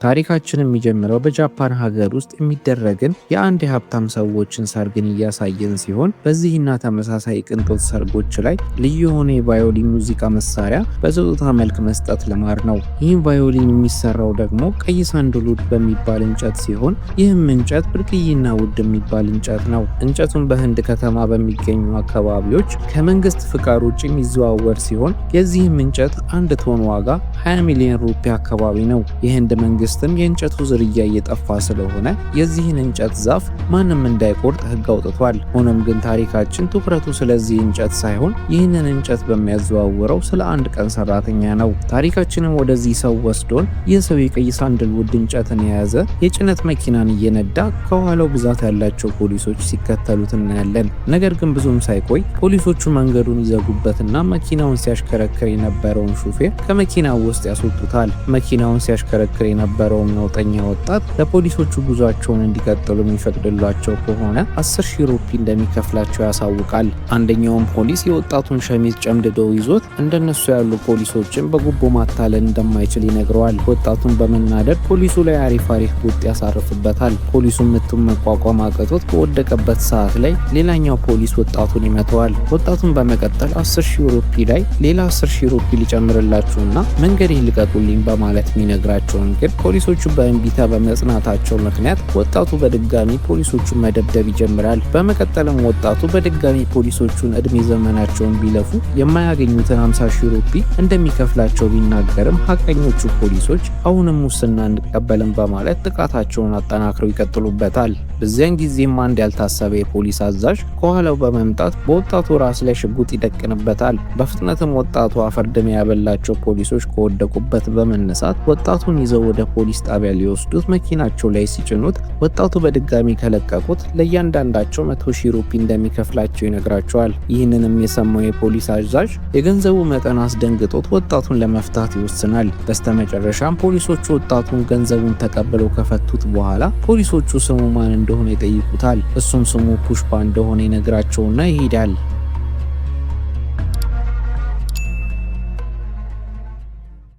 ታሪካችን የሚጀምረው በጃፓን ሀገር ውስጥ የሚደረግን የአንድ የሀብታም ሰዎችን ሰርግን እያሳየን ሲሆን በዚህና ተመሳሳይ ቅንጦት ሰርጎች ላይ ልዩ የሆነ የቫዮሊን ሙዚቃ መሳሪያ በስጦታ መልክ መስጠት ልማድ ነው። ይህም ቫዮሊን የሚሰራው ደግሞ ቀይ ሳንደልውድ በሚባል እንጨት ሲሆን ይህም እንጨት ብርቅዬና ውድ የሚባል እንጨት ነው። እንጨቱን በህንድ ከተማ በሚገኙ አካባቢዎች ከመንግስት ፍቃድ ውጭ የሚዘዋወር ሲሆን የዚህም እንጨት አንድ ቶን ዋጋ 20 ሚሊዮን ሩፒ አካባቢ ነው። የህንድ መንግስትም የእንጨቱ ዝርያ እየጠፋ ስለሆነ የዚህን እንጨት ዛፍ ማንም እንዳይቆርጥ ህግ አውጥቷል። ሆኖም ግን ታሪካችን ትኩረቱ ስለዚህ እንጨት ሳይሆን ይህንን እንጨት በሚያዘዋውረው ስለ አንድ ቀን ሰራተኛ ነው። ታሪካችንም ወደዚህ ሰው ወስዶን ይህ ሰው የቀይ ሳንደልውድ እንጨትን የያዘ የጭነት መኪናን እየነዳ ከኋላው ብዛት ያላቸው ፖሊሶች ሲከተሉት እናያለን። ነገር ግን ብዙም ሳይቆይ ፖሊሶቹ መንገዱን ይዘጉበትና መኪናውን ሲያሽከረክር የነበረውን ሹፌር ከመኪናው ውስጥ ያስወጡታል። መኪናውን ሲያሽከረክር የነበረውን ነውጠኛ ወጣት ለፖሊሶቹ ጉዟቸውን እንዲቀጥሉ የሚፈቅድላቸው ከሆነ 10,000 ሩፒ እንደሚከፍላቸው ያሳውቃል። አንደኛውም ፖሊስ የወጣቱን ሸሚዝ ጨምድዶ ይዞት እንደነሱ ያሉ ፖሊሶችን በጉቦ ማታለል እንደማይችል ይነግረዋል። ወጣቱን በመናደድ ፖሊሱ ላይ አሪፍ ቡጥ ያሳርፍበታል። ፖሊሱን ምቱን መቋቋም አቅቶት በወደቀበት ሰዓት ላይ ሌላኛው ፖሊስ ወጣቱን ይመተዋል። ወጣቱን በመቀጠል 10,000 ሩፒ ላይ ሌላ 10,000 ሩፒ ሊጨምርላችሁና መንገዴን ልቀቁልኝ በማለት የሚነግራቸውን ግን ፖሊሶቹ በእንቢታ በመጽናታቸው ምክንያት ወጣቱ በድጋሚ ፖሊሶቹን መደብደብ ይጀምራል። በመቀጠልም ወጣቱ በድጋሚ ፖሊሶቹን እድሜ ዘመናቸውን ቢለፉ የማያገኙትን 50,000 ሩፒ እንደሚከፍላቸው ቢናገርም ሀቀኞቹ ፖሊሶች አሁንም ሙስና እንቀበልን በማለት ጥቃታቸውን አጠናክረው ይቀጥሉበታል። በዚያን ጊዜም አንድ ያልታሰበ የፖሊስ አዛዥ ከኋላው በመምጣት በወጣቱ ራስ ላይ ሽጉጥ ይደቅንበታል። በፍጥነትም ወጣቱ አፈርድሜ ያበላቸው ፖሊሶች ከወደቁበት በመነሳት ወጣቱን ይዘው ወደ ፖሊስ ጣቢያ ሊወስዱት መኪናቸው ላይ ሲጭኑት ወጣቱ በድጋሚ ከለቀቁት ለእያንዳንዳቸው 100,000 ሩፒ እንደሚከፍላቸው ይነግራቸዋል። ይህንንም የሰማው የፖሊስ አዛዥ የገንዘቡ መጠን አስደንግጦት ወጣቱን ለመፍታት ይወስናል። በስተመጨረሻም ፖሊሶቹ ወጣቱን ገንዘቡን ተቀብለው ከፈቱት በኋላ ፖሊሶቹ ስሙ ማን እንደሆነ ይጠይቁታል። እሱም ስሙ ፑሽፓ እንደሆነ ይነግራቸውና ይሄዳል።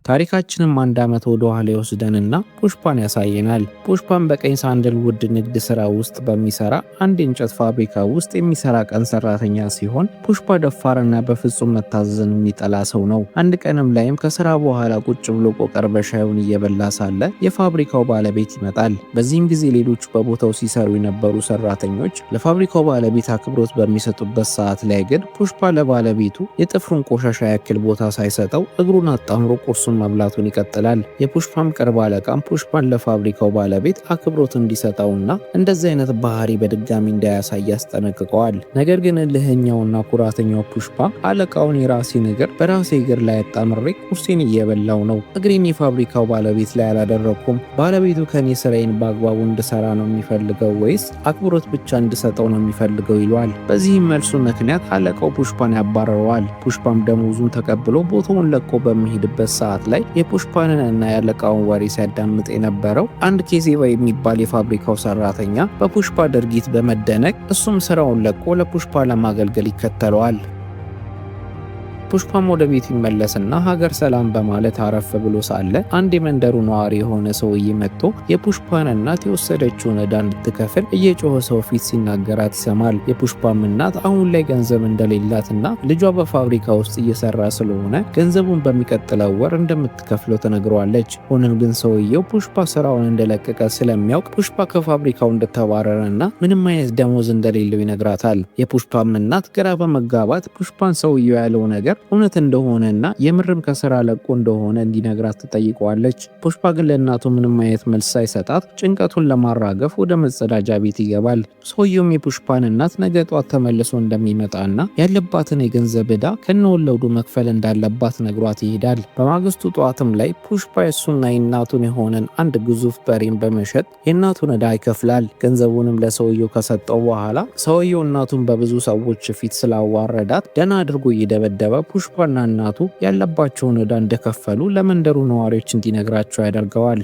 ታሪካችንም አንድ ዓመት ወደ ኋላ ይወስደንና ፑሽፓን ያሳየናል። ፑሽፓን በቀይ ሳንደልውድ ንግድ ስራ ውስጥ በሚሰራ አንድ የእንጨት ፋብሪካ ውስጥ የሚሰራ ቀን ሰራተኛ ሲሆን ፑሽፓ ደፋርና በፍጹም መታዘዝን የሚጠላ ሰው ነው። አንድ ቀንም ላይም ከስራ በኋላ ቁጭ ብሎ ቆቀር በሻዩን እየበላ ሳለ የፋብሪካው ባለቤት ይመጣል። በዚህም ጊዜ ሌሎቹ በቦታው ሲሰሩ የነበሩ ሰራተኞች ለፋብሪካው ባለቤት አክብሮት በሚሰጡበት ሰዓት ላይ ግን ፑሽፓ ለባለቤቱ የጥፍሩን ቆሻሻ ያክል ቦታ ሳይሰጠው እግሩን አጣምሮ ቁርሱን መብላቱን ይቀጥላል። የፑሽፓም ቅርብ አለቃም ፑሽፓን ለፋብሪካው ባለቤት አክብሮት እንዲሰጠውና እንደዚህ አይነት ባህሪ በድጋሚ እንዳያሳይ ያስጠነቅቀዋል። ነገር ግን እልህኛውና ኩራተኛው ፑሽፓ አለቃውን የራሴን እግር በራሴ እግር ላይ አጣምሬ ቁርሴን እየበላው ነው፣ እግሬን የፋብሪካው ባለቤት ላይ አላደረኩም። ባለቤቱ ከኔ ስራዬን በአግባቡ እንድሰራ ነው የሚፈልገው ወይስ አክብሮት ብቻ እንድሰጠው ነው የሚፈልገው ይለዋል። በዚህም መልሱ ምክንያት አለቃው ፑሽፓን ያባረረዋል። ፑሽፓም ደሞዙን ተቀብሎ ቦታውን ለቆ በሚሄድበት ሰዓት ላይ የፑሽፓንን እና ያለቃውን ወሬ ሲያዳምጥ የነበረው አንድ ኬሴባ የሚባል የፋብሪካው ሰራተኛ በፑሽፓ ድርጊት በመደነቅ እሱም ስራውን ለቆ ለፑሽፓ ለማገልገል ይከተለዋል። ፑሽፓም ወደ ቤት ይመለስና ሀገር ሰላም በማለት አረፍ ብሎ ሳለ አንድ የመንደሩ ነዋሪ የሆነ ሰውዬ መጥቶ የፑሽፓን እናት የወሰደችውን ዕዳ እንድትከፍል እየጮኸ ሰው ፊት ሲናገራት ይሰማል። የፑሽፓም እናት አሁን ላይ ገንዘብ እንደሌላትና ልጇ በፋብሪካ ውስጥ እየሰራ ስለሆነ ገንዘቡን በሚቀጥለው ወር እንደምትከፍለው ተነግሯለች። ሆኖም ግን ሰውየው ፑሽፓ ስራውን እንደለቀቀ ስለሚያውቅ ፑሽፓ ከፋብሪካው እንደተባረረና ምንም አይነት ደሞዝ እንደሌለው ይነግራታል። የፑሽፓም እናት ግራ በመጋባት ፑሽፓን ሰውየው ያለው ነገር እውነት እንደሆነና የምርም ከስራ ለቆ እንደሆነ እንዲነግራት ትጠይቀዋለች። ፑሽፓ ግን ለእናቱ ምንም አይነት መልስ ሳይሰጣት ጭንቀቱን ለማራገፍ ወደ መጸዳጃ ቤት ይገባል። ሰውየውም የፑሽፓን እናት ነገ ጧት ተመልሶ እንደሚመጣና ያለባትን የገንዘብ ዕዳ ከነወለዱ መክፈል እንዳለባት ነግሯት ይሄዳል። በማግስቱ ጧትም ላይ ፑሽፓ የሱና የእናቱን የሆነን አንድ ግዙፍ በሬን በመሸጥ የእናቱን ዕዳ ይከፍላል። ገንዘቡንም ለሰውየው ከሰጠው በኋላ ሰውየው እናቱን በብዙ ሰዎች ፊት ስላዋረዳት ደና አድርጎ እየደበደበ ፑሽፓና እናቱ ያለባቸውን ዕዳ እንደከፈሉ ለመንደሩ ነዋሪዎች እንዲነግራቸው ያደርገዋል።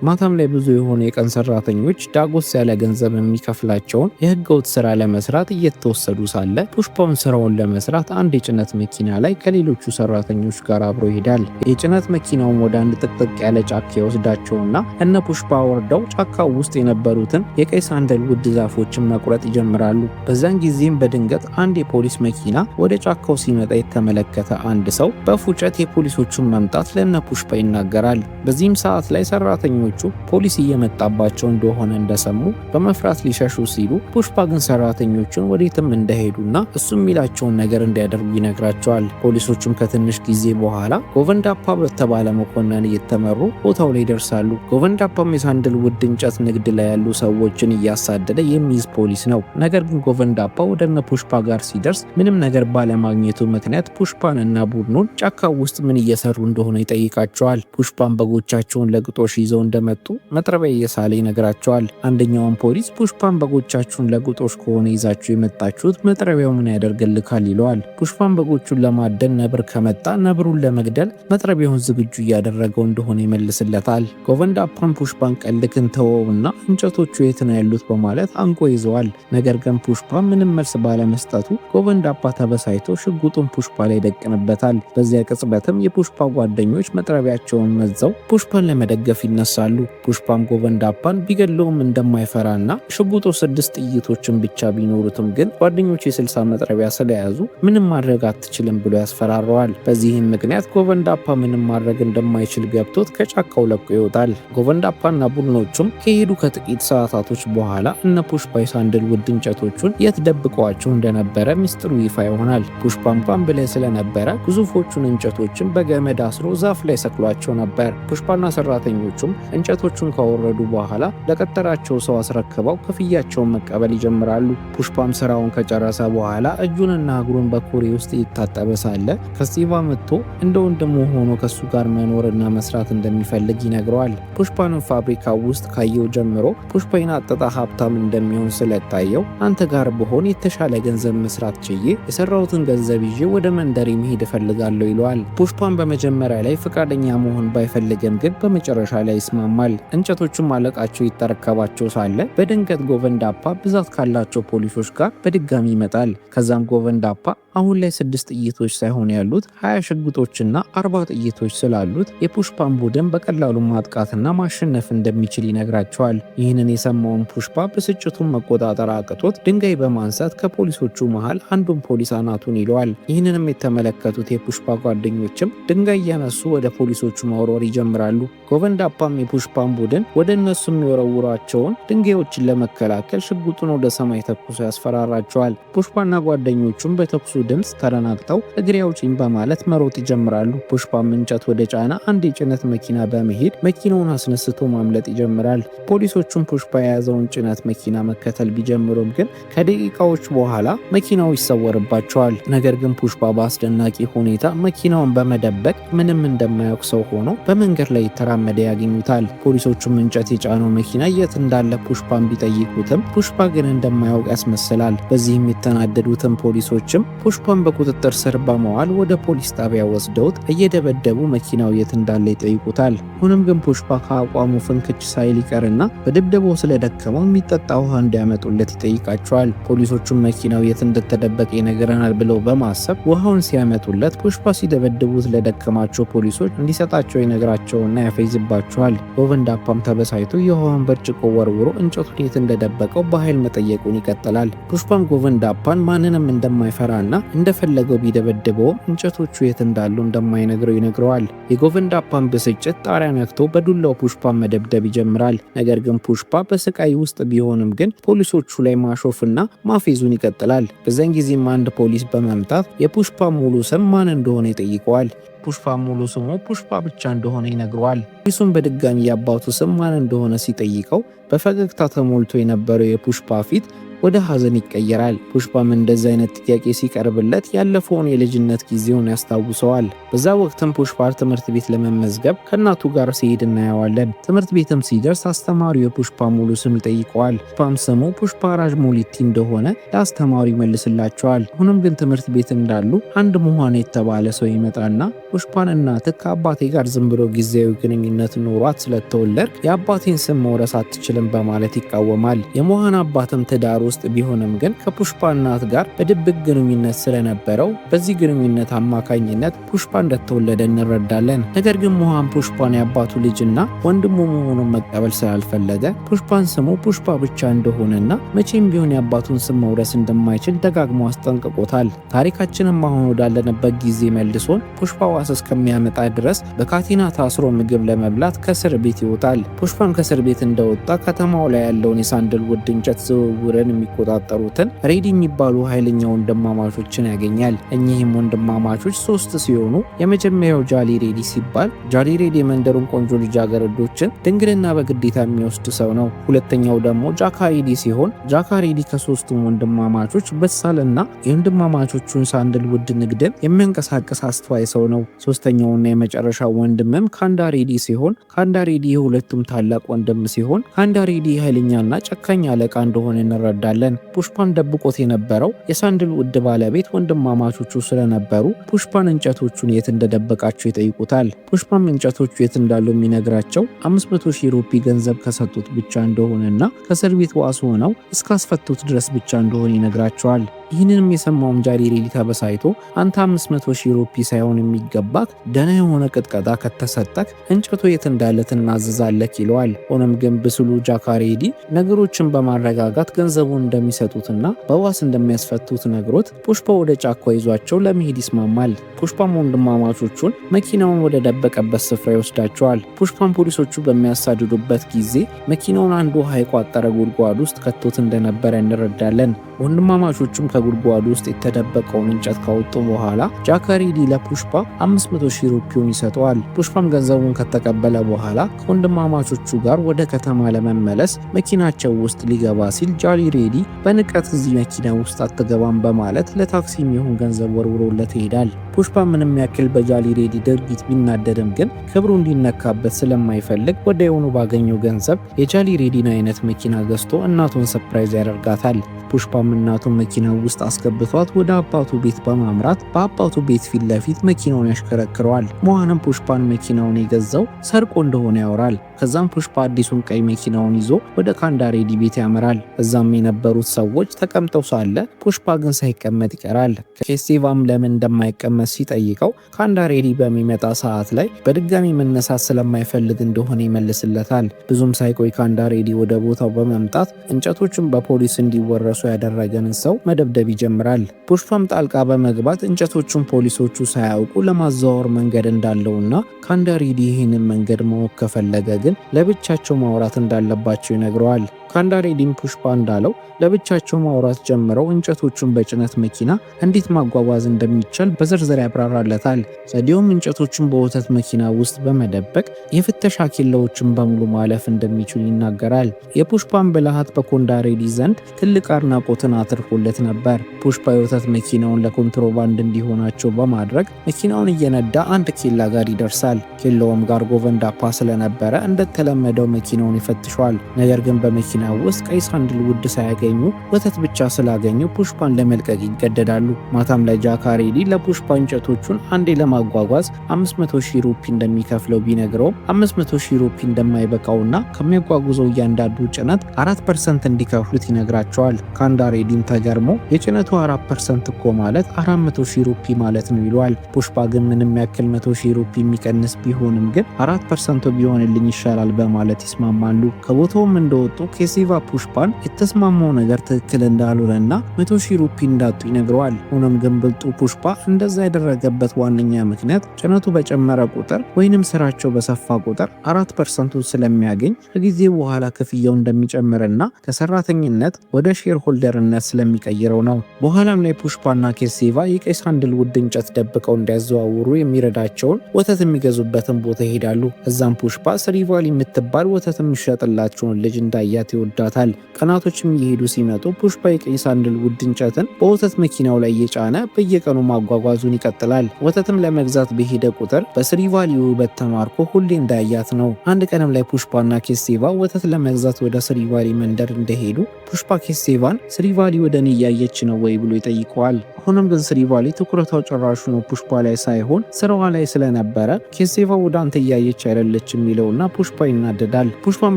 ማታም ላይ ብዙ የሆኑ የቀን ሰራተኞች ዳጎስ ያለ ገንዘብ የሚከፍላቸውን የህገወጥ ስራ ለመስራት እየተወሰዱ ሳለ ፑሽፓውን ስራውን ለመስራት አንድ የጭነት መኪና ላይ ከሌሎቹ ሰራተኞች ጋር አብሮ ይሄዳል። የጭነት መኪናውም ወደ አንድ ጥቅጥቅ ያለ ጫካ ይወስዳቸውና እነ ፑሽፓ ወርደው ጫካው ውስጥ የነበሩትን የቀይ ሳንደልውድ ዛፎችን መቁረጥ ይጀምራሉ። በዛን ጊዜም በድንገት አንድ የፖሊስ መኪና ወደ ጫካው ሲመጣ የተመለከተ አንድ ሰው በፉጨት የፖሊሶቹን መምጣት ለነ ፑሽፓ ይናገራል። በዚህም ሰዓት ላይ ሰራተኞቹ ፖሊስ እየመጣባቸው እንደሆነ እንደሰሙ በመፍራት ሊሸሹ ሲሉ ፑሽፓ ግን ሰራተኞቹን ወዴትም እንደሄዱና እሱ የሚላቸውን ነገር እንዲያደርጉ ይነግራቸዋል። ፖሊሶቹም ከትንሽ ጊዜ በኋላ ጎቨንዳፓ በተባለ መኮንን እየተመሩ ቦታው ላይ ይደርሳሉ። ጎቨንዳፓም የሳንደልውድ እንጨት ንግድ ላይ ያሉ ሰዎችን እያሳደደ የሚይዝ ፖሊስ ነው። ነገር ግን ጎቨንዳፓ ወደነ ፑሽፓ ጋር ሲደርስ ምንም ነገር ባለማግኘቱ ምክንያት ፑሽፓን እና ቡድኑን ጫካው ውስጥ ምን እየሰሩ እንደሆነ ይጠይቃቸዋል። ፑሽፓን በጎቻቸውን ለግጦሽ ይዘው እንደመጡ መጥረቢያ እየሳለ ይነግራቸዋል። አንደኛውን ፖሊስ ፑሽፓን በጎቻችሁን ለግጦሽ ከሆነ ይዛችሁ የመጣችሁት መጥረቢያው ምን ያደርግልካል ይለዋል። ፑሽፓን በጎቹን ለማደን ነብር ከመጣ ነብሩን ለመግደል መጥረቢያውን ዝግጁ እያደረገው እንደሆነ ይመልስለታል። ጎቨንዳፓን ፑሽፓን ቀልድክን ተወውና እንጨቶቹ የት ነው ያሉት በማለት አንቆ ይዘዋል። ነገር ግን ፑሽፓ ምንም መልስ ባለመስጠቱ ጎቨንዳፓ ተበሳይቶ ሽጉጡን ፑሽፓ ላይ ይደቅንበታል። በዚያ ቅጽበትም የፑሽፓ ጓደኞች መጥረቢያቸውን መዘው ፑሽፓን ለመደገፍ ይነሳሉ። ፑሽፓም ጎቨንዳፓን ቢገለውም እንደማይፈራና ሽጉጡ 6 ጥይቶችን ብቻ ቢኖሩትም ግን ጓደኞች የ60 መጥረቢያ ስለያዙ ምንም ማድረግ አትችልም ብሎ ያስፈራረዋል። በዚህም ምክንያት ጎቨንዳፓ ምንም ማድረግ እንደማይችል ገብቶት ከጫካው ለቆ ይወጣል። ጎቨንዳፓና ቡድኖቹም ከሄዱ ከጥቂት ሰዓታቶች በኋላ እነ ፑሽፓ የሳንደልውድ እንጨቶቹን የት ደብቀዋቸው እንደነበረ ሚስጥሩ ይፋ ይሆናል። ፑሽፓ እንኳን ብልህ ስለነበረ ግዙፎቹን እንጨቶችን በገመድ አስሮ ዛፍ ላይ ሰቅሏቸው ነበር። ፑሽፓና ሰራተኞቹም እንጨቶቹን ካወረዱ በኋላ ለቀጠራቸው ሰው አስረክበው ክፍያቸውን መቀበል ይጀምራሉ። ፑሽፓም ስራውን ከጨረሰ በኋላ እጁንና እግሩን በኩሬ ውስጥ ይታጠበ ሳለ ከስቲቫ መጥቶ እንደ ወንድሙ ሆኖ ከሱ ጋር መኖርና መስራት እንደሚፈልግ ይነግረዋል። ፑሽፓንም ፋብሪካ ውስጥ ካየው ጀምሮ ፑሽፓ የናጠጠ ሀብታም እንደሚሆን ስለታየው አንተ ጋር ብሆን የተሻለ ገንዘብ መስራት ችዬ የሰራሁትን ገንዘብ ይዤ ወደ መንደሬ መሄድ እፈልጋለሁ ይለዋል። ፑሽፓን በመጀመሪያ ላይ ፈቃደኛ መሆን ባይፈልግም ግን በመጨረሻ ላይ ይስማማል። እንጨቶቹም አለቃቸው ይተረከባቸው ሳለ በድንገት ጎቨንዳፓ ብዛት ካላቸው ፖሊሶች ጋር በድጋሚ ይመጣል። ከዛም ጎቨንዳፓ አሁን ላይ 6 ጥይቶች ሳይሆን ያሉት 20 ሽጉጦችና 40 ጥይቶች ስላሉት የፑሽፓን ቡድን በቀላሉ ማጥቃትና ማሸነፍ እንደሚችል ይነግራቸዋል። ይህንን የሰማውን ፑሽፓ ብስጭቱን መቆጣጠር አቅቶት ድንጋይ በማንሳት ከፖሊሶቹ መሃል አንዱን ፖሊስ አናቱን ይለዋል። ይህንንም የተመለከቱት የፑሽፓ ጓደኞችም ድንጋይ እያነሱ ወደ ፖሊሶቹ መወርወር ይጀምራሉ። ጎቨንዳፓም የፑሽፓን ቡድን ወደ እነሱ የሚወረውሯቸውን ድንጋዮችን ለመከላከል ሽጉጡን ወደ ሰማይ ተኩሶ ያስፈራራቸዋል። ፑሽፓና ጓደኞቹም በተኩሱ ድምፅ ተደናግጠው እግሬ አውጪኝ በማለት መሮጥ ይጀምራሉ። ፑሽፓም እንጨት ወደ ጫና አንድ የጭነት መኪና በመሄድ መኪናውን አስነስቶ ማምለጥ ይጀምራል። ፖሊሶቹም ፑሽፓ የያዘውን ጭነት መኪና መከተል ቢጀምሩም ግን ከደቂቃዎች በኋላ መኪናው ይሰወርባቸዋል። ነገር ግን ፑሽፓ በአስደናቂ ሁኔታ መኪናውን በመደበቅ ምንም እንደማያውቅ ሰው ሆኖ በመንገድ ላይ የተራመደ ያገኙታል። ፖሊሶቹም እንጨት የጫነው መኪና የት እንዳለ ፑሽፓን ቢጠይቁትም ፑሽፓ ግን እንደማያውቅ ያስመስላል። በዚህም የተናደዱትም ፖሊሶችም ፑሽፓን በቁጥጥር ስር በመዋል ወደ ፖሊስ ጣቢያ ወስደውት እየደበደቡ መኪናው የት እንዳለ ይጠይቁታል። ሁንም ግን ፑሽፓ ከአቋሙ ፍንክች ሳይል ይቀርና በድብደባው ስለደከመው የሚጠጣ ውሃ እንዲያመጡለት ይጠይቃቸዋል። ፖሊሶቹም መኪናው የት እንደተደበቀ ይነግረናል ብለው በማሰብ ውሃውን ሲያመጡለት ፑሽፓ ሲደበድቡት ለደከማቸው ፖሊሶች እንዲሰጣቸው ይነግራቸውና ያፈይዝባቸዋል። ጎቨንዳፓም ተበሳይቶ የውሃውን በርጭቆ ወርውሮ እንጨቱን የት እንደደበቀው በኃይል መጠየቁን ይቀጥላል። ፑሽፓም ጎቨንዳፓን ማንንም እንደማይፈራና እንደፈለገው ቢደበድበውም እንጨቶቹ የት እንዳሉ እንደማይነግረው ይነግረዋል። የጎቨንዳፓን ብስጭት ጣሪያ ነክቶ በዱላው ፑሽፓን መደብደብ ይጀምራል። ነገር ግን ፑሽፓ በስቃይ ውስጥ ቢሆንም ግን ፖሊሶቹ ላይ ማሾፍና ማፌዙን ይቀጥላል። በዛን ጊዜም አንድ ፖሊስ በመምታት የፑሽፓ ሙሉ ስም ማን እንደሆነ ይጠይቀዋል። ፑሽፓ ሙሉ ስሙ ፑሽፓ ብቻ እንደሆነ ይነግረዋል። ፖሊሱም በድጋሚ የአባቱ ስም ማን እንደሆነ ሲጠይቀው በፈገግታ ተሞልቶ የነበረው የፑሽፓ ፊት ወደ ሐዘን ይቀየራል። ፑሽፓም እንደዚህ አይነት ጥያቄ ሲቀርብለት ያለፈውን የልጅነት ጊዜውን ያስታውሰዋል። በዛ ወቅትም ፑሽፓ ትምህርት ቤት ለመመዝገብ ከእናቱ ጋር ሲሄድ እናየዋለን። ትምህርት ቤትም ሲደርስ አስተማሪው የፑሽፓ ሙሉ ስም ይጠይቀዋል። ፑሽፓም ስሙ ፑሽፓ ራጅሞሊቲ እንደሆነ ለአስተማሪው ይመልስላቸዋል። አሁንም ግን ትምህርት ቤት እንዳሉ አንድ ሞሃን የተባለ ሰው ይመጣና ፑሽፓን እናትህ ከአባቴ ጋር ዝም ብሎ ጊዜያዊ ግንኙነት ኖሯት ስለተወለድ የአባቴን ስም መውረስ አትችልም በማለት ይቃወማል። የሞሃን አባትም ትዳር ውስጥ ቢሆንም ግን ከፑሽፓ እናት ጋር በድብቅ ግንኙነት ስለነበረው በዚህ ግንኙነት አማካኝነት ፑሽፓ እንደተወለደ እንረዳለን። ነገር ግን ሞሃን ፑሽፓን የአባቱ ልጅና ወንድሙ መሆኑን መቀበል ስላልፈለገ ፑሽፓን ስሙ ፑሽፓ ብቻ እንደሆነና መቼም ቢሆን የአባቱን ስም መውረስ እንደማይችል ደጋግሞ አስጠንቅቆታል። ታሪካችንም አሁን ወዳለንበት ጊዜ መልሶን ፑሽፓ ዋስ እስከሚያመጣ ድረስ በካቴና ታስሮ ምግብ ለመብላት ከእስር ቤት ይወጣል። ፑሽፓም ከእስር ቤት እንደወጣ ከተማው ላይ ያለውን የሳንደልውድ እንጨት ዝውውርን የሚቆጣጠሩትን ሬዲ የሚባሉ ኃይለኛ ወንድማማቾችን ያገኛል። እኚህም ወንድማማቾች 3 ሲሆኑ የመጀመሪያው ጃሊ ሬዲ ሲባል ጃሊ ሬዲ የመንደሩን ቆንጆ ልጃገረዶችን ድንግልና በግዴታ የሚወስድ ሰው ነው። ሁለተኛው ደግሞ ጃካ ሬዲ ሲሆን ጃካ ሬዲ ከ3ቱም ወንድማማቾች በሳልና የወንድማማቾቹን ሳንደልውድ ንግድን የሚያንቀሳቅስ አስተዋይ ሰው ነው። ሶስተኛውና የመጨረሻው ወንድምም ካንዳ ሬዲ ሲሆን ካንዳ ሬዲ የሁለቱም ታላቅ ወንድም ሲሆን ካንዳ ሬዲ ኃይለኛና ጨካኝ አለቃ እንደሆነ እንረዳለን። ፑሽፓን ደብቆት የነበረው የሳንደልውድ ባለቤት ወንድማማቾቹ ስለነበሩ ፑሽፓን እንጨቶቹን የት እንደደበቃቸው ይጠይቁታል። ፑሽፓም እንጨቶቹ የት እንዳሉ የሚነግራቸው 500,000 ሩፒ ገንዘብ ከሰጡት ብቻ እንደሆነና ከእስር ቤት ዋስ ሆነው እስካስፈቱት ድረስ ብቻ እንደሆነ ይነግራቸዋል። ይህንንም የሰማውም ጃሊ ሬዲ ተበሳይቶ አንተ 500,000 ሩፒ ሳይሆን የሚገባክ ደህና የሆነ ቅጥቀጣ ከተሰጠክ እንጨቱ የት እንዳለ ትናዘዛለክ ይለዋል። ሆኖም ግን ብስሉ ጃካ ሬዲ ነገሮችን በማረጋጋት ገንዘቡን እንደሚሰጡትና በዋስ እንደሚያስፈቱት ነግሮት ፑሽፓ ወደ ጫካ ይዟቸው ለመሄድ ይስማማል። ፑሽፓም ወንድማማቾቹን መኪናውን ወደ ደበቀበት ስፍራ ይወስዳቸዋል። ፑሽፓም ፖሊሶቹ በሚያሳድዱበት ጊዜ መኪናውን አንድ ውሃ የቋጠረ ጉድጓድ ውስጥ ከቶት እንደነበረ እንረዳለን። ወንድማማቾቹም ከጉድጓዱ ውስጥ የተደበቀውን እንጨት ካወጡ በኋላ ጃካ ሬዲ ለፑሽፓ 500,000 ሩፒውን ይሰጠዋል። ፑሽፓም ገንዘቡን ከተቀበለ በኋላ ከወንድማማቾቹ ጋር ወደ ከተማ ለመመለስ መኪናቸው ውስጥ ሊገባ ሲል ጃሊ ሬዲ በንቀት እዚህ መኪና ውስጥ አትገባም በማለት ለታክሲ የሚሆን ገንዘብ ወርውሮለት ይሄዳል። ፑሽፓ ምንም ያክል በጃሊ ሬዲ ድርጊት ቢናደድም ግን ክብሩ እንዲነካበት ስለማይፈልግ ወዲያውኑ ባገኘው ገንዘብ የጃሊ ሬዲን አይነት መኪና ገዝቶ እናቱን ሰርፕራይዝ ያደርጋታል። ፑሽፓም እናቱን መኪና ውስጥ አስገብቷት ወደ አባቱ ቤት በማምራት በአባቱ ቤት ፊት ለፊት መኪናውን ያሽከረክረዋል። ሞሃንም ፑሽፓን መኪናውን የገዛው ሰርቆ እንደሆነ ያወራል። ከዛም ፑሽፓ አዲሱን ቀይ መኪናውን ይዞ ወደ ካንዳ ሬዲ ቤት ያመራል። እዛም የነበሩት ሰዎች ተቀምጠው ሳለ ፑሽፓ ግን ሳይቀመጥ ይቀራል። ኬስቲቫም ለምን እንደማይቀመጥ ሲጠይቀው ካንዳ ሬዲ በሚመጣ ሰዓት ላይ በድጋሚ መነሳት ስለማይፈልግ እንደሆነ ይመልስለታል። ብዙም ሳይቆይ ካንዳ ሬዲ ወደ ቦታው በመምጣት እንጨቶቹን በፖሊስ እንዲወረሱ ያደረገንን ሰው መደብደብ ይጀምራል። ፑሽፓም ጣልቃ በመግባት እንጨቶቹን ፖሊሶቹ ሳያውቁ ለማዘዋወር መንገድ እንዳለውና ካንዳ ሬዲ ይህንን መንገድ ማወቅ ከፈለገ ግን ለብቻቸው ማውራት እንዳለባቸው ይነግረዋል። ካንዳ ሬዲም ፑሽፓ እንዳለው ለብቻቸው ማውራት ጀምረው እንጨቶቹን በጭነት መኪና እንዴት ማጓጓዝ እንደሚቻል በዝርዝር ያብራራለታል። ዘዴውም እንጨቶቹን በወተት መኪና ውስጥ በመደበቅ የፍተሻ ኬላዎችን በሙሉ ማለፍ እንደሚችሉ ይናገራል። የፑሽፓን ብልሃት በካንዳ ሬዲ ዘንድ ትልቅ አድናቆትን አትርፎለት ነበር። ፑሽፓ የወተት መኪናውን ለኮንትሮባንድ እንዲሆናቸው በማድረግ መኪናውን እየነዳ አንድ ኬላ ጋር ይደርሳል። ኬላውም ጋርጎቨንዳፓ ስለነበረ እንደተለመደው መኪናውን ይፈትሿል። ነገር ግን በመኪና ውስጥ ቀይ ሳንደልውድ ሳያገኙ ወተት ብቻ ስላገኙ ፑሽፓን ለመልቀቅ ይገደዳሉ። ማታም ላይ ጃካ ሬዲ ለፑሽፓ እንጨቶቹን አንዴ ለማጓጓዝ 500,000 ሩፒ እንደሚከፍለው ቢነግረውም 500,000 ሩፒ እንደማይበቃውና ከሚያጓጉዘው እያንዳንዱ ጭነት 4% እንዲከፍሉት ይነግራቸዋል። ካንዳ ሬዲም ተገርሞ የጭነቱ 4% እኮ ማለት 400,000 ሩፒ ማለት ነው ይለዋል። ፑሽፓ ግን ምንም ያክል 100,000 ሩፒ የሚቀንስ ቢሆንም ግን 4% ቢሆንልኝ ይሻላል በማለት ይስማማሉ። ከቦታውም እንደወጡ ኬሲቫ ፑሽፓን የተስማማው ነገር ትክክል እንዳልሆነና 100,000 ሩፒ እንዳጡ ይነግረዋል። ሆኖም ግን ብልጡ ፑሽፓ እንደዛ ያደረገበት ዋነኛ ምክንያት ጭነቱ በጨመረ ቁጥር ወይንም ስራቸው በሰፋ ቁጥር 4% ስለሚያገኝ ከጊዜ በኋላ ክፍያው እንደሚጨምርና ከሰራተኝነት ወደ ሼር ሆልደርነት ስለሚቀይረው ነው። በኋላም ላይ ፑሽፓና ኬሴቫ የቀይ ሳንድልውድ እንጨት ደብቀው እንዲያዘዋውሩ የሚረዳቸውን ወተት የሚገዙበትን ቦታ ይሄዳሉ። እዛም ፑሽፓ ስሪቫሊ የምትባል ወተት የሚሸጥላቸውን ልጅ እንዳያት ይወዳታል። ቀናቶችም እየሄዱ ሲመጡ ፑሽፓ የቀይ ሳንድልውድ እንጨትን በወተት መኪናው ላይ እየጫነ በየቀኑ ማጓጓዙን ይቀጥላል። ወተትም ለመግዛት በሄደ ቁጥር በስሪቫሊ ውበት ተማርኮ ሁሌ እንዳያት ነው። አንድ ቀንም ላይ ፑሽፓና ኬሴቫ ወተት ለመግዛት ወደ ስሪቫሊ መንደር እንደሄዱ ፑሽፓ ኬሴቫን ስሪቫሊ ወደ እኔ እያየች ነው ወይ ብሎ ይጠይቀዋል። ሆኖም ግን ስሪቫሊ ትኩረታው ጭራሹ ነው ፑሽፓ ላይ ሳይሆን ስራዋ ላይ ስለነበረ ኬሴቫ ወደ አንተ እያየች አይደለች የሚለውና ፑሽፓ ይናደዳል። ፑሽፓን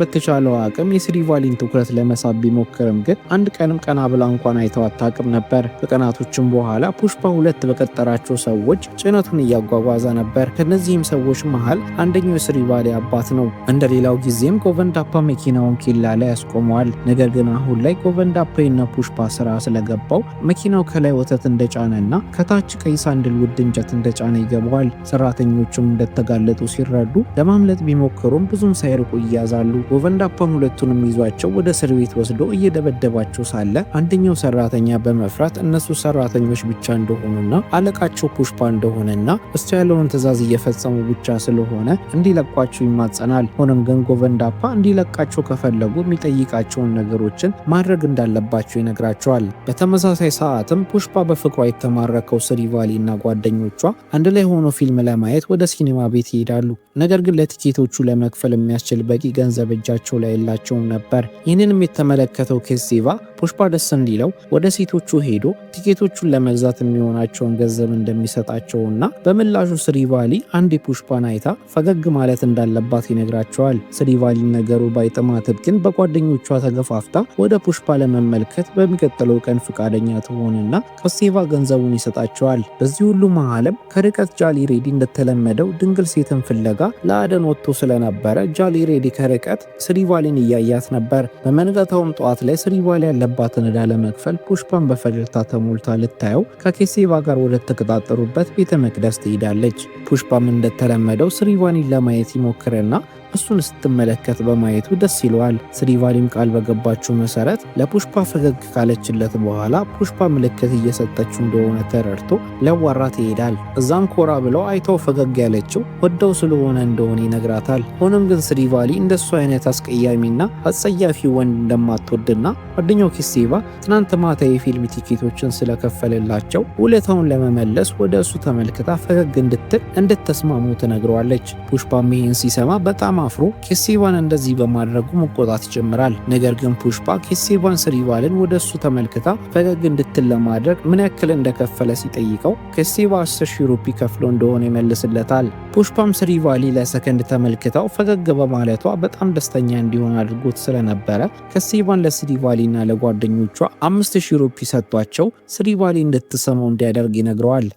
በተቻለው አቅም የስሪቫሊን ትኩረት ለመሳብ ቢሞክርም ግን አንድ ቀንም ቀና ብላ እንኳን አይተው አታውቅም ነበር። ከቀናቶችም በኋላ ፑሽፓ ሁለት በቀጠራቸው ሰዎች ጭነቱን እያጓጓዘ ነበር። ከነዚህም ሰዎች መሃል አንደኛው የስሪቫሊ አባት ነው። እንደሌላው ጊዜም ጎቨንዳፓ መኪናውን ኬላ ላይ ያስቆመዋል። ነገር ግን አሁን ላይ ጎቨንዳፓ የነ ፑሽፓ ስራ ስለገባው መኪናው ከላይ ወተት እንደጫነና ከታች ቀይ ሳንድልውድ እንጨት እንደጫነ ይገባዋል። ሰራተኞቹም እንደተጋለጡ ሲረዱ ለማምለጥ ቢሞክሩም ብዙም ሳይርቁ ይያዛሉ። ጎቨንዳፓም ሁለቱንም ይዟቸው ወደ እስር ቤት ወስዶ እየደበደባቸው ሳለ አንደኛው ሰራተኛ በመፍራት እነሱ ሰራተኞች ብቻ እንደሆኑና አለቃቸው ፑሽፓ እንደሆነና እሱ ያለውን ትዕዛዝ እየፈጸሙ ብቻ ስለሆነ እንዲለቋቸው ይማጸናል። ሆኖም ግን ጎቨንዳፓ እንዲለቃቸው ከፈለጉ የሚጠይቃቸውን ነገሮችን ማድረግ እንዳለባቸው ይነግራቸዋል። በተመሳሳይ ሰዓትም ፑሽፓ በፍቅሯ የተማረከው ስሪቫሊ እና ጓደኞቿ አንድ ላይ ሆኖ ፊልም ለማየት ወደ ሲኒማ ቤት ይሄዳሉ። ነገር ግን ለቲኬቶቹ ለመክፈል የሚያስችል በቂ ገንዘብ እጃቸው ላይ የላቸውም ነበር። ይህንንም የተመለከተው ኬሴቫ ፑሽፓ ደስ እንዲለው ወደ ሴቶቹ ሄዶ ቲኬቶቹን ለመግዛት የሚሆናቸውን ገንዘብ እንደሚሰጣቸውና በምላሹ ስሪቫሊ አንድ ፑሽፓን አይታ ፈገግ ማለት እንዳለባት ይነግራቸዋል። ስሪቫሊ ነገሩ ባይጥማትም ግን በጓደኞቿ ተገፋፍታ ወደ ፑሽፓ ለመመልከት በሚቀጥለው ቀን ፍቃደኛ ትሆንና ኬሴቫ ገንዘቡን ይሰጣቸዋል። በዚህ ሁሉ መሃልም ከርቀት ጃሊ ሬዲ እንደተለመደው ድንግል ሴትን ፍለጋ ለአደን ወጥቶ ስለነበረ ጃሊ ሬዲ ከርቀት ስሪቫሊን እያያት ነበር። በመንገታውም ጠዋት ላይ ስሪቫሊ ያለባትን ዕዳ ለመክፈል ፑሽፓን በፈገግታ ተሞልታ ልታየው ከኬሴቫ ጋር ወደ ተቀጣጠሩበት ቤተ መቅደስ ትሄዳለች። ፑሽፓም እንደተለመደው ስሪቫሊን ለማየት ይሞክርና እሱን ስትመለከት በማየቱ ደስ ይለዋል። ስሪቫሊም ቃል በገባችው መሰረት ለፑሽፓ ፈገግ ካለችለት በኋላ ፑሽፓ ምልክት እየሰጠችው እንደሆነ ተረድቶ ሊያዋራት ይሄዳል። እዛም ኮራ ብለው አይተው ፈገግ ያለችው ወደው ስለሆነ እንደሆነ ይነግራታል። ሆኖም ግን ስሪቫሊ እንደሱ አይነት አስቀያሚና አጸያፊ ወንድ እንደማትወድና ጓደኛው ኬሴቫ ትናንት ማታ የፊልም ቲኬቶችን ስለከፈለላቸው ውለታውን ለመመለስ ወደ እሱ ተመልክታ ፈገግ እንድትል እንድትስማሙ ትነግረዋለች። ፑሽፓም ይህን ሲሰማ በጣም አፍሮ ኬሴቫን እንደዚህ በማድረጉ መቆጣት ይጀምራል። ነገር ግን ፑሽፓ ኬሴቫን ስሪቫልን ወደ እሱ ተመልክታ ፈገግ እንድትል ለማድረግ ምን ያክል እንደከፈለ ሲጠይቀው ኬሴቫ 10,000 ሩፒ ከፍሎ እንደሆነ ይመልስለታል። ፑሽፓም ስሪቫሊ ለሰከንድ ተመልክታው ፈገግ በማለቷ በጣም ደስተኛ እንዲሆን አድርጎት ስለነበረ ኬሴቫን ለስሪቫሊና ለጓደኞቿ 5,000 ሩፒ ሰጥቷቸው ስሪቫሊ እንድትሰማው እንዲያደርግ ይነግረዋል።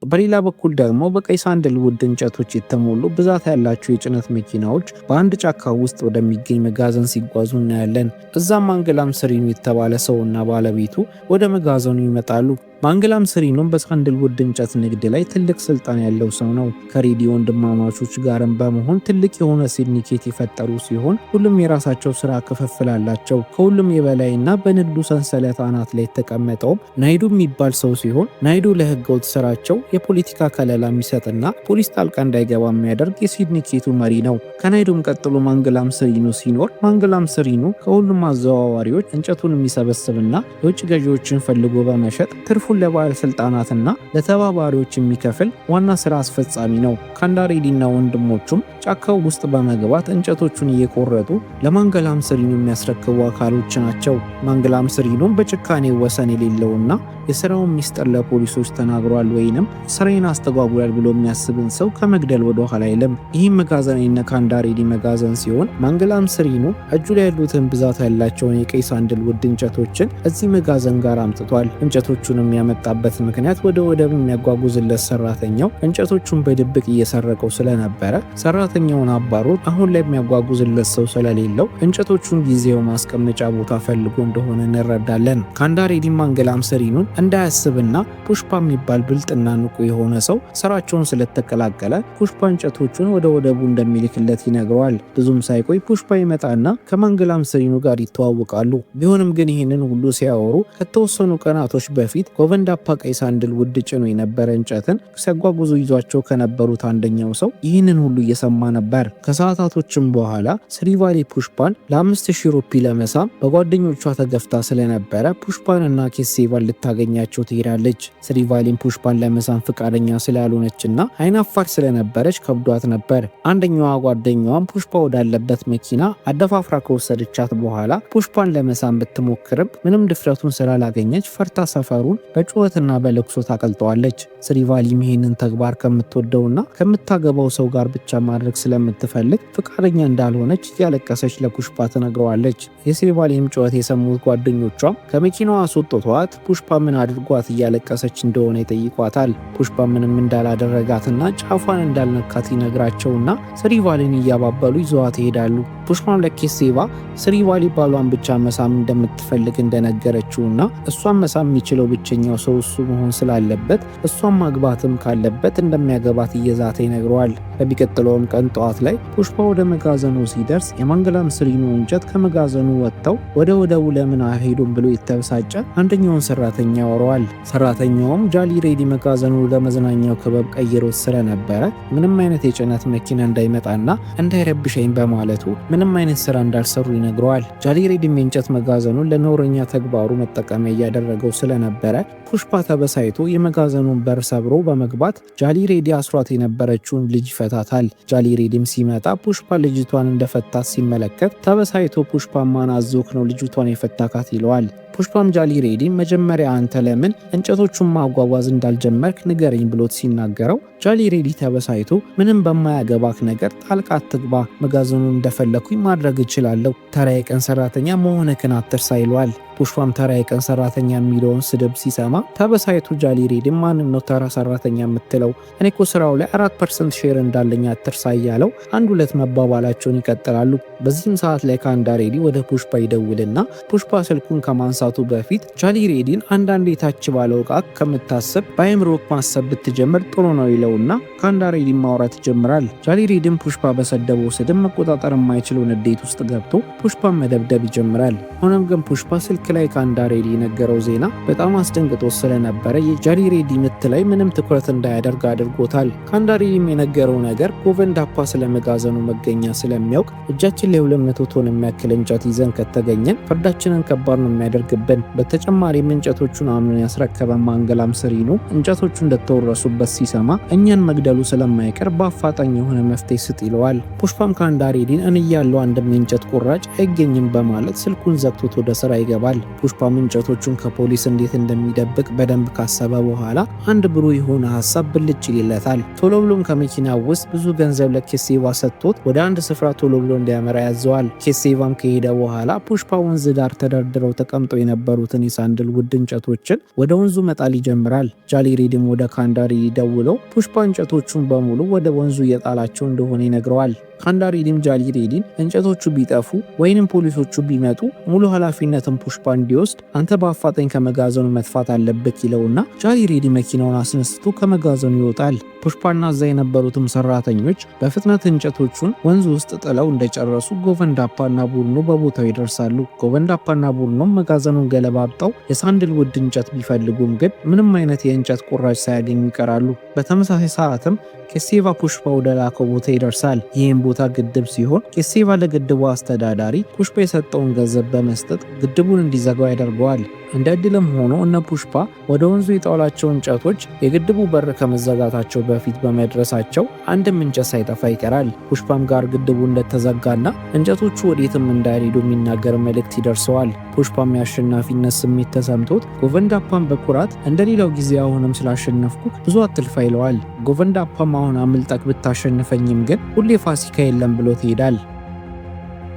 በሌላ በኩል ደግሞ በቀይ ሳንድልውድ እንጨቶች የተሞሉ ብዛት ያላቸው የጭነት መኪናዎች በአንድ ጫካ ውስጥ ወደሚገኝ መጋዘን ሲጓዙ እናያለን። እዛም ማንገላም ስሪኑ የተባለ ሰውና ባለቤቱ ወደ መጋዘኑ ይመጣሉ። ማንገላም ስሪኑም በሳንድልውድ እንጨት ንግድ ላይ ትልቅ ስልጣን ያለው ሰው ነው። ከሬዲ ወንድማማቾች ጋርም በመሆን ትልቅ የሆነ ሲንዲኬት የፈጠሩ ሲሆን ሁሉም የራሳቸው ስራ ክፍፍል አላቸው። ከሁሉም የበላይና በንግዱ ሰንሰለት አናት ላይ የተቀመጠውም ናይዱ የሚባል ሰው ሲሆን ናይዱ ለህገወጥ ስራቸው የፖለቲካ ከለላ የሚሰጥና ፖሊስ ጣልቃ እንዳይገባ የሚያደርግ የሲንዲኬቱ መሪ ነው። ከናይዱም ቀጥሎ ማንገላም ስሪኑ ሲኖር ማንገላም ስሪኑ ከሁሉም አዘዋዋሪዎች እንጨቱን የሚሰበስብና የውጭ ገዢዎችን ፈልጎ በመሸጥ ትርፉ ለባለስልጣናትና ለተባባሪዎች የሚከፍል ዋና ስራ አስፈጻሚ ነው። ካንዳሬዲና ወንድሞቹም ጫካው ውስጥ በመግባት እንጨቶቹን እየቆረጡ ለማንገላም ስሪኑ የሚያስረክቡ አካሎች ናቸው። ማንገላም ስሪኑም በጭካኔ ወሰን የሌለውና የስራውን ሚስጥር ለፖሊሶች ተናግሯል ወይንም ስራዬን አስተጓጉሏል ብሎ የሚያስብን ሰው ከመግደል ወደ ኋላ አይልም። ይህም መጋዘን የነ ካንዳሬዲ መጋዘን ሲሆን ማንገላም ስሪኑ እጁ ላይ ያሉትን ብዛት ያላቸውን የቀይ ሳንድልውድ እንጨቶችን እዚህ መጋዘን ጋር አምጥቷል። እንጨቶቹንም ያመጣበት ምክንያት ወደ ወደብ የሚያጓጉዝለት ሰራተኛው እንጨቶቹን በድብቅ እየሰረቀው ስለነበረ ሰራተኛውን አባሮት አሁን ላይ የሚያጓጉዝለት ሰው ስለሌለው እንጨቶቹን ጊዜው ማስቀመጫ ቦታ ፈልጎ እንደሆነ እንረዳለን። ካንዳሬዲም አንገላም ሰሪኑን እንዳያስብና ፑሽፓ የሚባል ብልጥና ንቁ የሆነ ሰው ስራቸውን ስለተቀላቀለ ፑሽፓ እንጨቶቹን ወደ ወደቡ እንደሚልክለት ይነግረዋል። ብዙም ሳይቆይ ፑሽፓ ይመጣና ከማንገላም ሰሪኑ ጋር ይተዋወቃሉ። ቢሆንም ግን ይህንን ሁሉ ሲያወሩ ከተወሰኑ ቀናቶች በፊት ጎቨንዳፓ ቀይ ሳንድል ውድ ጭኖ የነበረ እንጨትን ሲያጓጉዙ ይዟቸው ከነበሩት አንደኛው ሰው ይህንን ሁሉ እየሰማ ነበር። ከሰዓታቶችም በኋላ ስሪቫሊ ፑሽፓን ለ5000 ሩፒ ለመሳም በጓደኞቿ ተገፍታ ስለነበረ ፑሽፓንና ኬሴቫን ልታገኛቸው ትሄዳለች። ስሪቫሊን ፑሽፓን ለመሳም ፍቃደኛ ስላልሆነችና አይናፋር ስለነበረች ከብዷት ነበር። አንደኛዋ ጓደኛዋም ፑሽፓ ወዳለበት መኪና አደፋፍራ ከወሰደቻት በኋላ ፑሽፓን ለመሳም ብትሞክርም ምንም ድፍረቱን ስላላገኘች ፈርታ ሰፈሩን በጩኸትና በለቅሶ ታቀልጠዋለች። ስሪቫሊም ይህንን ተግባር ከምትወደውና ከምታገባው ሰው ጋር ብቻ ማድረግ ስለምትፈልግ ፍቃደኛ እንዳልሆነች እያለቀሰች ለፑሽፓ ትነግረዋለች። የስሪቫሊም ጩኸት የሰሙት ጓደኞቿም ከመኪናዋ አስወጥተዋት ፑሽፓ ምን አድርጓት እያለቀሰች እንደሆነ ይጠይቋታል። ፑሽፓ ምንም እንዳላደረጋትና ጫፏን እንዳልነካት ይነግራቸውና ስሪቫሊን እያባበሉ ይዘዋት ይሄዳሉ። ፑሽፓም ለኬሴቫ ስሪቫሊ ባሏን ብቻ መሳም እንደምትፈልግ እንደነገረችውና እሷን መሳም የሚችለው ብቸኛው ሰው እሱ መሆን ስላለበት እሷን ማግባትም ካለበት እንደሚያገባት እየዛተ ይነግረዋል። በሚቀጥለውም ቀን ጠዋት ላይ ፑሽፓ ወደ መጋዘኑ ሲደርስ የማንገላም ሰሪኑ እንጨት ከመጋዘኑ ወጥተው ወደ ወደቡ ለምን አይሄዱም ብሎ የተበሳጨ አንደኛውን ሰራተኛ ያወራዋል። ሰራተኛውም ጃሊ ሬዲ መጋዘኑ ለመዝናኛው ክበብ ቀይሮት ስለነበረ ምንም አይነት የጭነት መኪና እንዳይመጣና እንዳይረብሸኝ በማለቱ ምንም አይነት ስራ እንዳልሰሩ ይነግረዋል። ጃሊ ሬዲም የእንጨት መጋዘኑን ለነውረኛ ተግባሩ መጠቀሚያ እያደረገው ስለነበረ ፑሽፓ ተበሳይቶ የመጋዘኑን በር ሰብሮ በመግባት ጃሊ ሬዲ አስሯት የነበረችውን ልጅ ይፈታታል። ጃሊ ሬዲም ሲመጣ ፑሽፓ ልጅቷን እንደፈታት ሲመለከት ተበሳይቶ ፑሽፓ ማን አዞክ ነው ልጅቷን የፈታካት ይለዋል። ፑሽፓም ጃሊ ሬዲ መጀመሪያ አንተ ለምን እንጨቶቹን ማጓጓዝ እንዳልጀመርክ ንገረኝ ብሎት ሲናገረው ጃሊ ሬዲ ተበሳይቶ ምንም በማያገባክ ነገር ጣልቃ አትግባ፣ መጋዘኑን እንደፈለኩኝ ማድረግ እችላለሁ፣ ተራ የቀን ሰራተኛ መሆንክን አትርሳ ይለዋል። ፑሽፓም ተራ የቀን ሰራተኛ የሚለውን ስድብ ሲሰማ ተበሳይቶ ጃሊ ሬዲ ማንን ነው ተራ ሰራተኛ የምትለው? እኔ እኮ ስራው ላይ 4% ሼር እንዳለኝ አትርሳ እያለው አንድ ሁለት መባባላቸውን ይቀጥላሉ። በዚህም ሰዓት ላይ ካንዳሬዲ ወደ ፑሽፓ ይደውልና ፑሽፓ ስልኩን ከማንሳቱ በፊት ጃሊ ሬዲን አንዳንዴ ታች ባለው ቃ ከምታስብ በአይምሮክ ማሰብ ብትጀምር ጥሩ ነው ይለውና ካንዳሬዲ ማውራት ይጀምራል። ጃሊ ሬዲን ፑሽፓ በሰደበው ስድብ መቆጣጠር የማይችለው ንዴት ውስጥ ገብቶ ፑሽፓን መደብደብ ይጀምራል። ሆኖም ግን ፑሽፓ ስልክ ላይ ካንዳሬዲ የነገረው ዜና በጣም አስደንግጦ ስለነበረ የጃሊ ሬዲ ምት ላይ ምንም ትኩረት እንዳያደርግ አድርጎታል። ካንዳሬዲም የነገረው ነገር ጎቨንዳፓ ስለመጋዘኑ መገኛ ስለሚያውቅ እጃችን ላይ 200 ቶን የሚያክል እንጨት ይዘን ከተገኘን ፍርዳችንን ከባድ ነው የሚያደርግብን። በተጨማሪም እንጨቶቹን አምኖ ያስረከበ ማንገላም ሰሪኑ እንጨቶቹ እንደተወረሱበት ሲሰማ እኛን መግደሉ ስለማይቀር በአፋጣኝ የሆነ መፍትሄ ስጥ ይለዋል። ፑሽፓም ካንዳሬዲን እንያለው አንድም የእንጨት ቁራጭ አይገኝም በማለት ስልኩን ዘግቶት ወደ ስራ ይገባል። ፑሽፓም እንጨቶቹን ከፖሊስ እንዴት እንደሚደብቅ በደንብ ካሰበ በኋላ አንድ ብሩህ የሆነ ሀሳብ ብልጭ ይለታል። ቶሎ ብሎም ከመኪናው ውስጥ ብዙ ገንዘብ ለኬሴቫ ሰጥቶት ወደ አንድ ስፍራ ቶሎ ብሎ እንዲያመራ ያዘዋል። ኬሴቫም ከሄደ በኋላ ፑሽፓ ወንዝ ዳር ተደርድረው ተቀምጠው የነበሩትን የሳንድል ውድ እንጨቶችን ወደ ወንዙ መጣል ይጀምራል። ጃሊ ሬዲም ወደ ካንዳሬዲ ደውለው ፑሽፓ እንጨቶቹን በሙሉ ወደ ወንዙ እየጣላቸው እንደሆነ ይነግረዋል። ካንዳሬዲም ጃሊ ሬዲን እንጨቶቹ ቢጠፉ ወይንም ፖሊሶቹ ቢመጡ ሙሉ ኃላፊነትን ፑሽፓ እንዲወስድ አንተ በአፋጣኝ ከመጋዘኑ መጥፋት አለበት ይለውና ጃሊ ሬዲ መኪናውን አስነስቶ ከመጋዘኑ ይወጣል። ፑሽፓና እዛ የነበሩትም ሰራተኞች በፍጥነት እንጨቶቹን ወንዙ ውስጥ ጥለው እንደጨረሱ ጎቨንዳፓና ቡድኑ በቦታው ይደርሳሉ። ጎቨንዳፓና ቡድኑም መጋዘኑን ገለባብጠው የሳንድል ውድ እንጨት ቢፈልጉም ግን ምንም አይነት የእንጨት ቁራጭ ሳያገኙ ይቀራሉ። በተመሳሳይ ሰዓትም ኬሴቫ ፑሽፓ ወደ ላከው ቦታ ይደርሳል። ይህም ቦታ ግድብ ሲሆን ኬሴቫ ለግድቡ አስተዳዳሪ ፑሽፓ የሰጠውን ገንዘብ በመስጠት ግድቡን እንዲዘጋው ያደርገዋል። እንደ ዕድልም ሆኖ እነ ፑሽፓ ወደ ወንዙ የጣሏቸው እንጨቶች የግድቡ በር ከመዘጋታቸው በፊት በመድረሳቸው አንድም እንጨት ሳይጠፋ ይቀራል። ፑሽፓም ጋር ግድቡ እንደተዘጋና እንጨቶቹ ወዴትም እንዳይሄዱ የሚናገር መልእክት ይደርሰዋል። ፑሽፓም የአሸናፊነት ስሜት ተሰምቶት ጎቨንዳፓን በኩራት እንደሌላው ጊዜ አሁንም ስላሸነፍኩ ብዙ አትልፋ ይለዋል። ጎቨንዳፓም አሁን አምልጠቅ ብታሸንፈኝም ግን ሁሌ ፋሲካ የለም ብሎ ይሄዳል።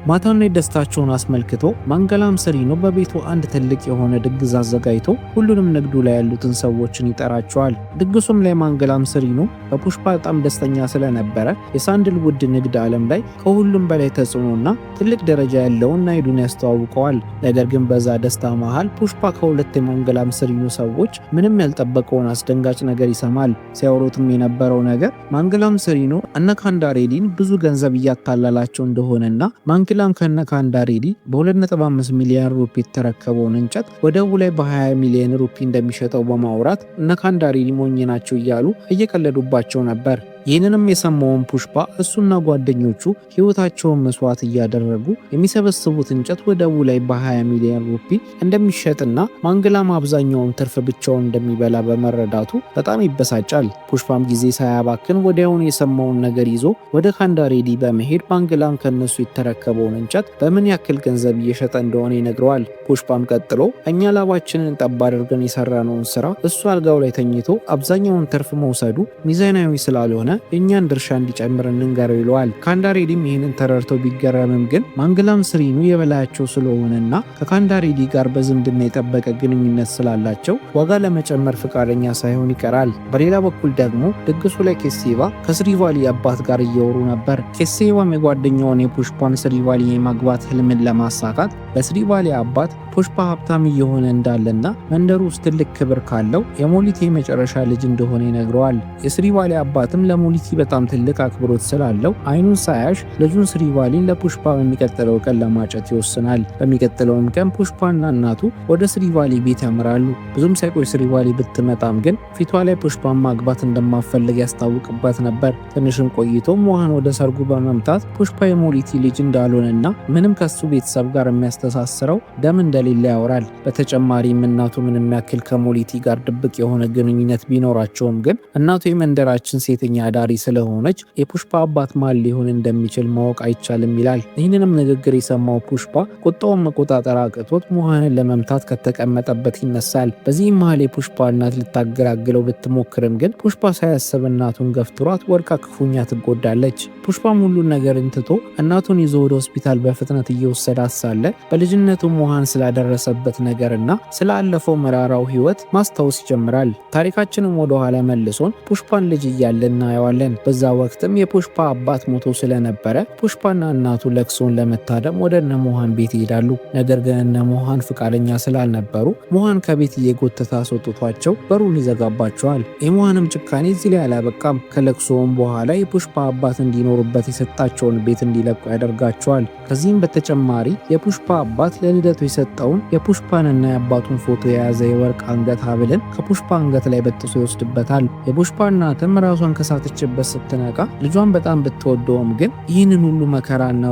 ማታውን ደስታቸውን አስመልክቶ ማንገላም ሰሪኖ በቤቱ አንድ ትልቅ የሆነ ድግስ አዘጋጅቶ ሁሉንም ንግዱ ላይ ያሉትን ሰዎችን ይጠራቸዋል። ድግሱም ላይ ማንገላም ሰሪኖ በፑሽፓ በጣም ደስተኛ ስለነበረ የሳንድልውድ ንግድ ዓለም ላይ ከሁሉም በላይ ተጽዕኖና ትልቅ ደረጃ ያለውን ናይዱን ያስተዋውቀዋል። ነገር ግን በዛ ደስታ መሃል ፑሽፓ ከሁለት የማንገላም ሰሪኖ ሰዎች ምንም ያልጠበቀውን አስደንጋጭ ነገር ይሰማል። ሲያወሩትም የነበረው ነገር ማንገላም ሰሪኖ እነ ካንዳሬዲን ብዙ ገንዘብ እያታለላቸው እንደሆነና ማንገላም ከነ ካንዳሬዲ በ2.5 ሚሊዮን ሩፒ የተረከበውን እንጨት ወደቡ ላይ በ20 ሚሊዮን ሩፒ እንደሚሸጠው በማውራት እነ ካንዳሬዲ ሞኝ ናቸው እያሉ እየቀለዱባቸው ነበር። ይህንንም የሰማውን ፑሽፓ እሱና ጓደኞቹ ሕይወታቸውን መስዋዕት እያደረጉ የሚሰበስቡት እንጨት ወደቡ ላይ በ20 ሚሊዮን ሩፒ እንደሚሸጥና ማንገላም አብዛኛውን ትርፍ ብቻውን እንደሚበላ በመረዳቱ በጣም ይበሳጫል። ፑሽፓም ጊዜ ሳያባክን ወዲያውን የሰማውን ነገር ይዞ ወደ ካንዳሬዲ በመሄድ ማንገላም ከነሱ የተረከበውን እንጨት በምን ያክል ገንዘብ እየሸጠ እንደሆነ ይነግረዋል። ፑሽፓም ቀጥሎ እኛ ላባችንን ጠብ አድርገን የሰራነውን ስራ እሱ አልጋው ላይ ተኝቶ አብዛኛውን ትርፍ መውሰዱ ሚዛናዊ ስላልሆነ የእኛን ድርሻ እንዲጨምር እንንገረው ይለዋል። ካንዳሬዲም ይህንን ተረድተው ቢገረምም ግን ማንገላም ሰሪኖ የበላያቸው ስለሆነና ከካንዳሬዲ ጋር በዝምድና የጠበቀ ግንኙነት ስላላቸው ዋጋ ለመጨመር ፈቃደኛ ሳይሆን ይቀራል። በሌላ በኩል ደግሞ ድግሱ ላይ ኬሴቫ ከስሪቫሊ አባት ጋር እየወሩ ነበር። ኬሴቫም የጓደኛውን የፑሽፓን ስሪቫሊ የማግባት ህልምን ለማሳካት ለስሪቫሊ አባት ፑሽፓ ሀብታም እየሆነ እንዳለና መንደሩ ውስጥ ትልቅ ክብር ካለው የሞሊቲ የመጨረሻ ልጅ እንደሆነ ይነግረዋል። የስሪቫሊ አባትም ለሞሊቲ በጣም ትልቅ አክብሮት ስላለው አይኑን ሳያሽ ልጁን ስሪቫሊን ለፑሽፓ በሚቀጥለው ቀን ለማጨት ይወስናል። በሚቀጥለውም ቀን ፑሽፓና እናቱ ወደ ስሪቫሊ ቤት ያምራሉ። ብዙም ሳይቆይ ስሪቫሊ ብትመጣም ግን ፊቷ ላይ ፑሽፓን ማግባት እንደማፈልግ ያስታውቅባት ነበር። ትንሽም ቆይቶ ሞሃን ወደ ሰርጉ በመምጣት ፑሽፓ የሞሊቲ ልጅ እንዳልሆነና ምንም ከሱ ቤተሰብ ጋር የሚያስተሳስረው ደም እንደሌለ ያወራል። በተጨማሪም እናቱ ምንም ያክል ከሞሊቲ ጋር ድብቅ የሆነ ግንኙነት ቢኖራቸውም ግን እናቱ የመንደራችን ሴተኛ አዳሪ ስለሆነች የፑሽፓ አባት ማን ሊሆን እንደሚችል ማወቅ አይቻልም ይላል። ይህንንም ንግግር የሰማው ፑሽፓ ቁጣውን መቆጣጠር አቅቶት ሞሃንን ለመምታት ከተቀመጠበት ይነሳል። በዚህም መሃል የፑሽፓ እናት ልታገላግለው ብትሞክርም ግን ፑሽፓ ሳያስብ እናቱን ገፍትሯት ወድቃ ክፉኛ ትጎዳለች። ፑሽፓም ሁሉን ነገር እንትቶ እናቱን ይዞ ወደ ሆስፒታል በፍጥነት እየወሰዳት ሳለ በልጅነቱ ሞሃን ስላደረሰበት ነገርና ስላለፈው መራራው ህይወት ማስታወስ ይጀምራል። ታሪካችንም ወደ ኋላ መልሶን ፑሽፓን ልጅ እያለ እናየዋለን። በዛ ወቅትም የፑሽፓ አባት ሞቶ ስለነበረ ፑሽፓና እናቱ ለቅሶን ለመታደም ወደ እነ ሞሃን ቤት ይሄዳሉ። ነገር ግን እነ ሞሃን ፍቃደኛ ስላልነበሩ ሞሃን ከቤት እየጎተተ አስወጥቷቸው በሩን ይዘጋባቸዋል። የሞሃንም ጭካኔ እዚህ ላይ አላበቃም። ከለቅሶውም በኋላ የፑሽፓ አባት እንዲኖሩበት የሰጣቸውን ቤት እንዲለቁ ያደርጋቸዋል። ከዚህም በተጨማሪ የፑሽፓ አባት ለልደቱ የሰጠውን የፑሽፓንና የአባቱን ፎቶ የያዘ የወርቅ አንገት ሀብልን ከፑሽፓ አንገት ላይ በጥሶ ይወስድበታል። የፑሽፓ እናትም ራሷን ከሳተችበት ስትነቃ ልጇን በጣም ብትወደውም ግን ይህንን ሁሉ መከራና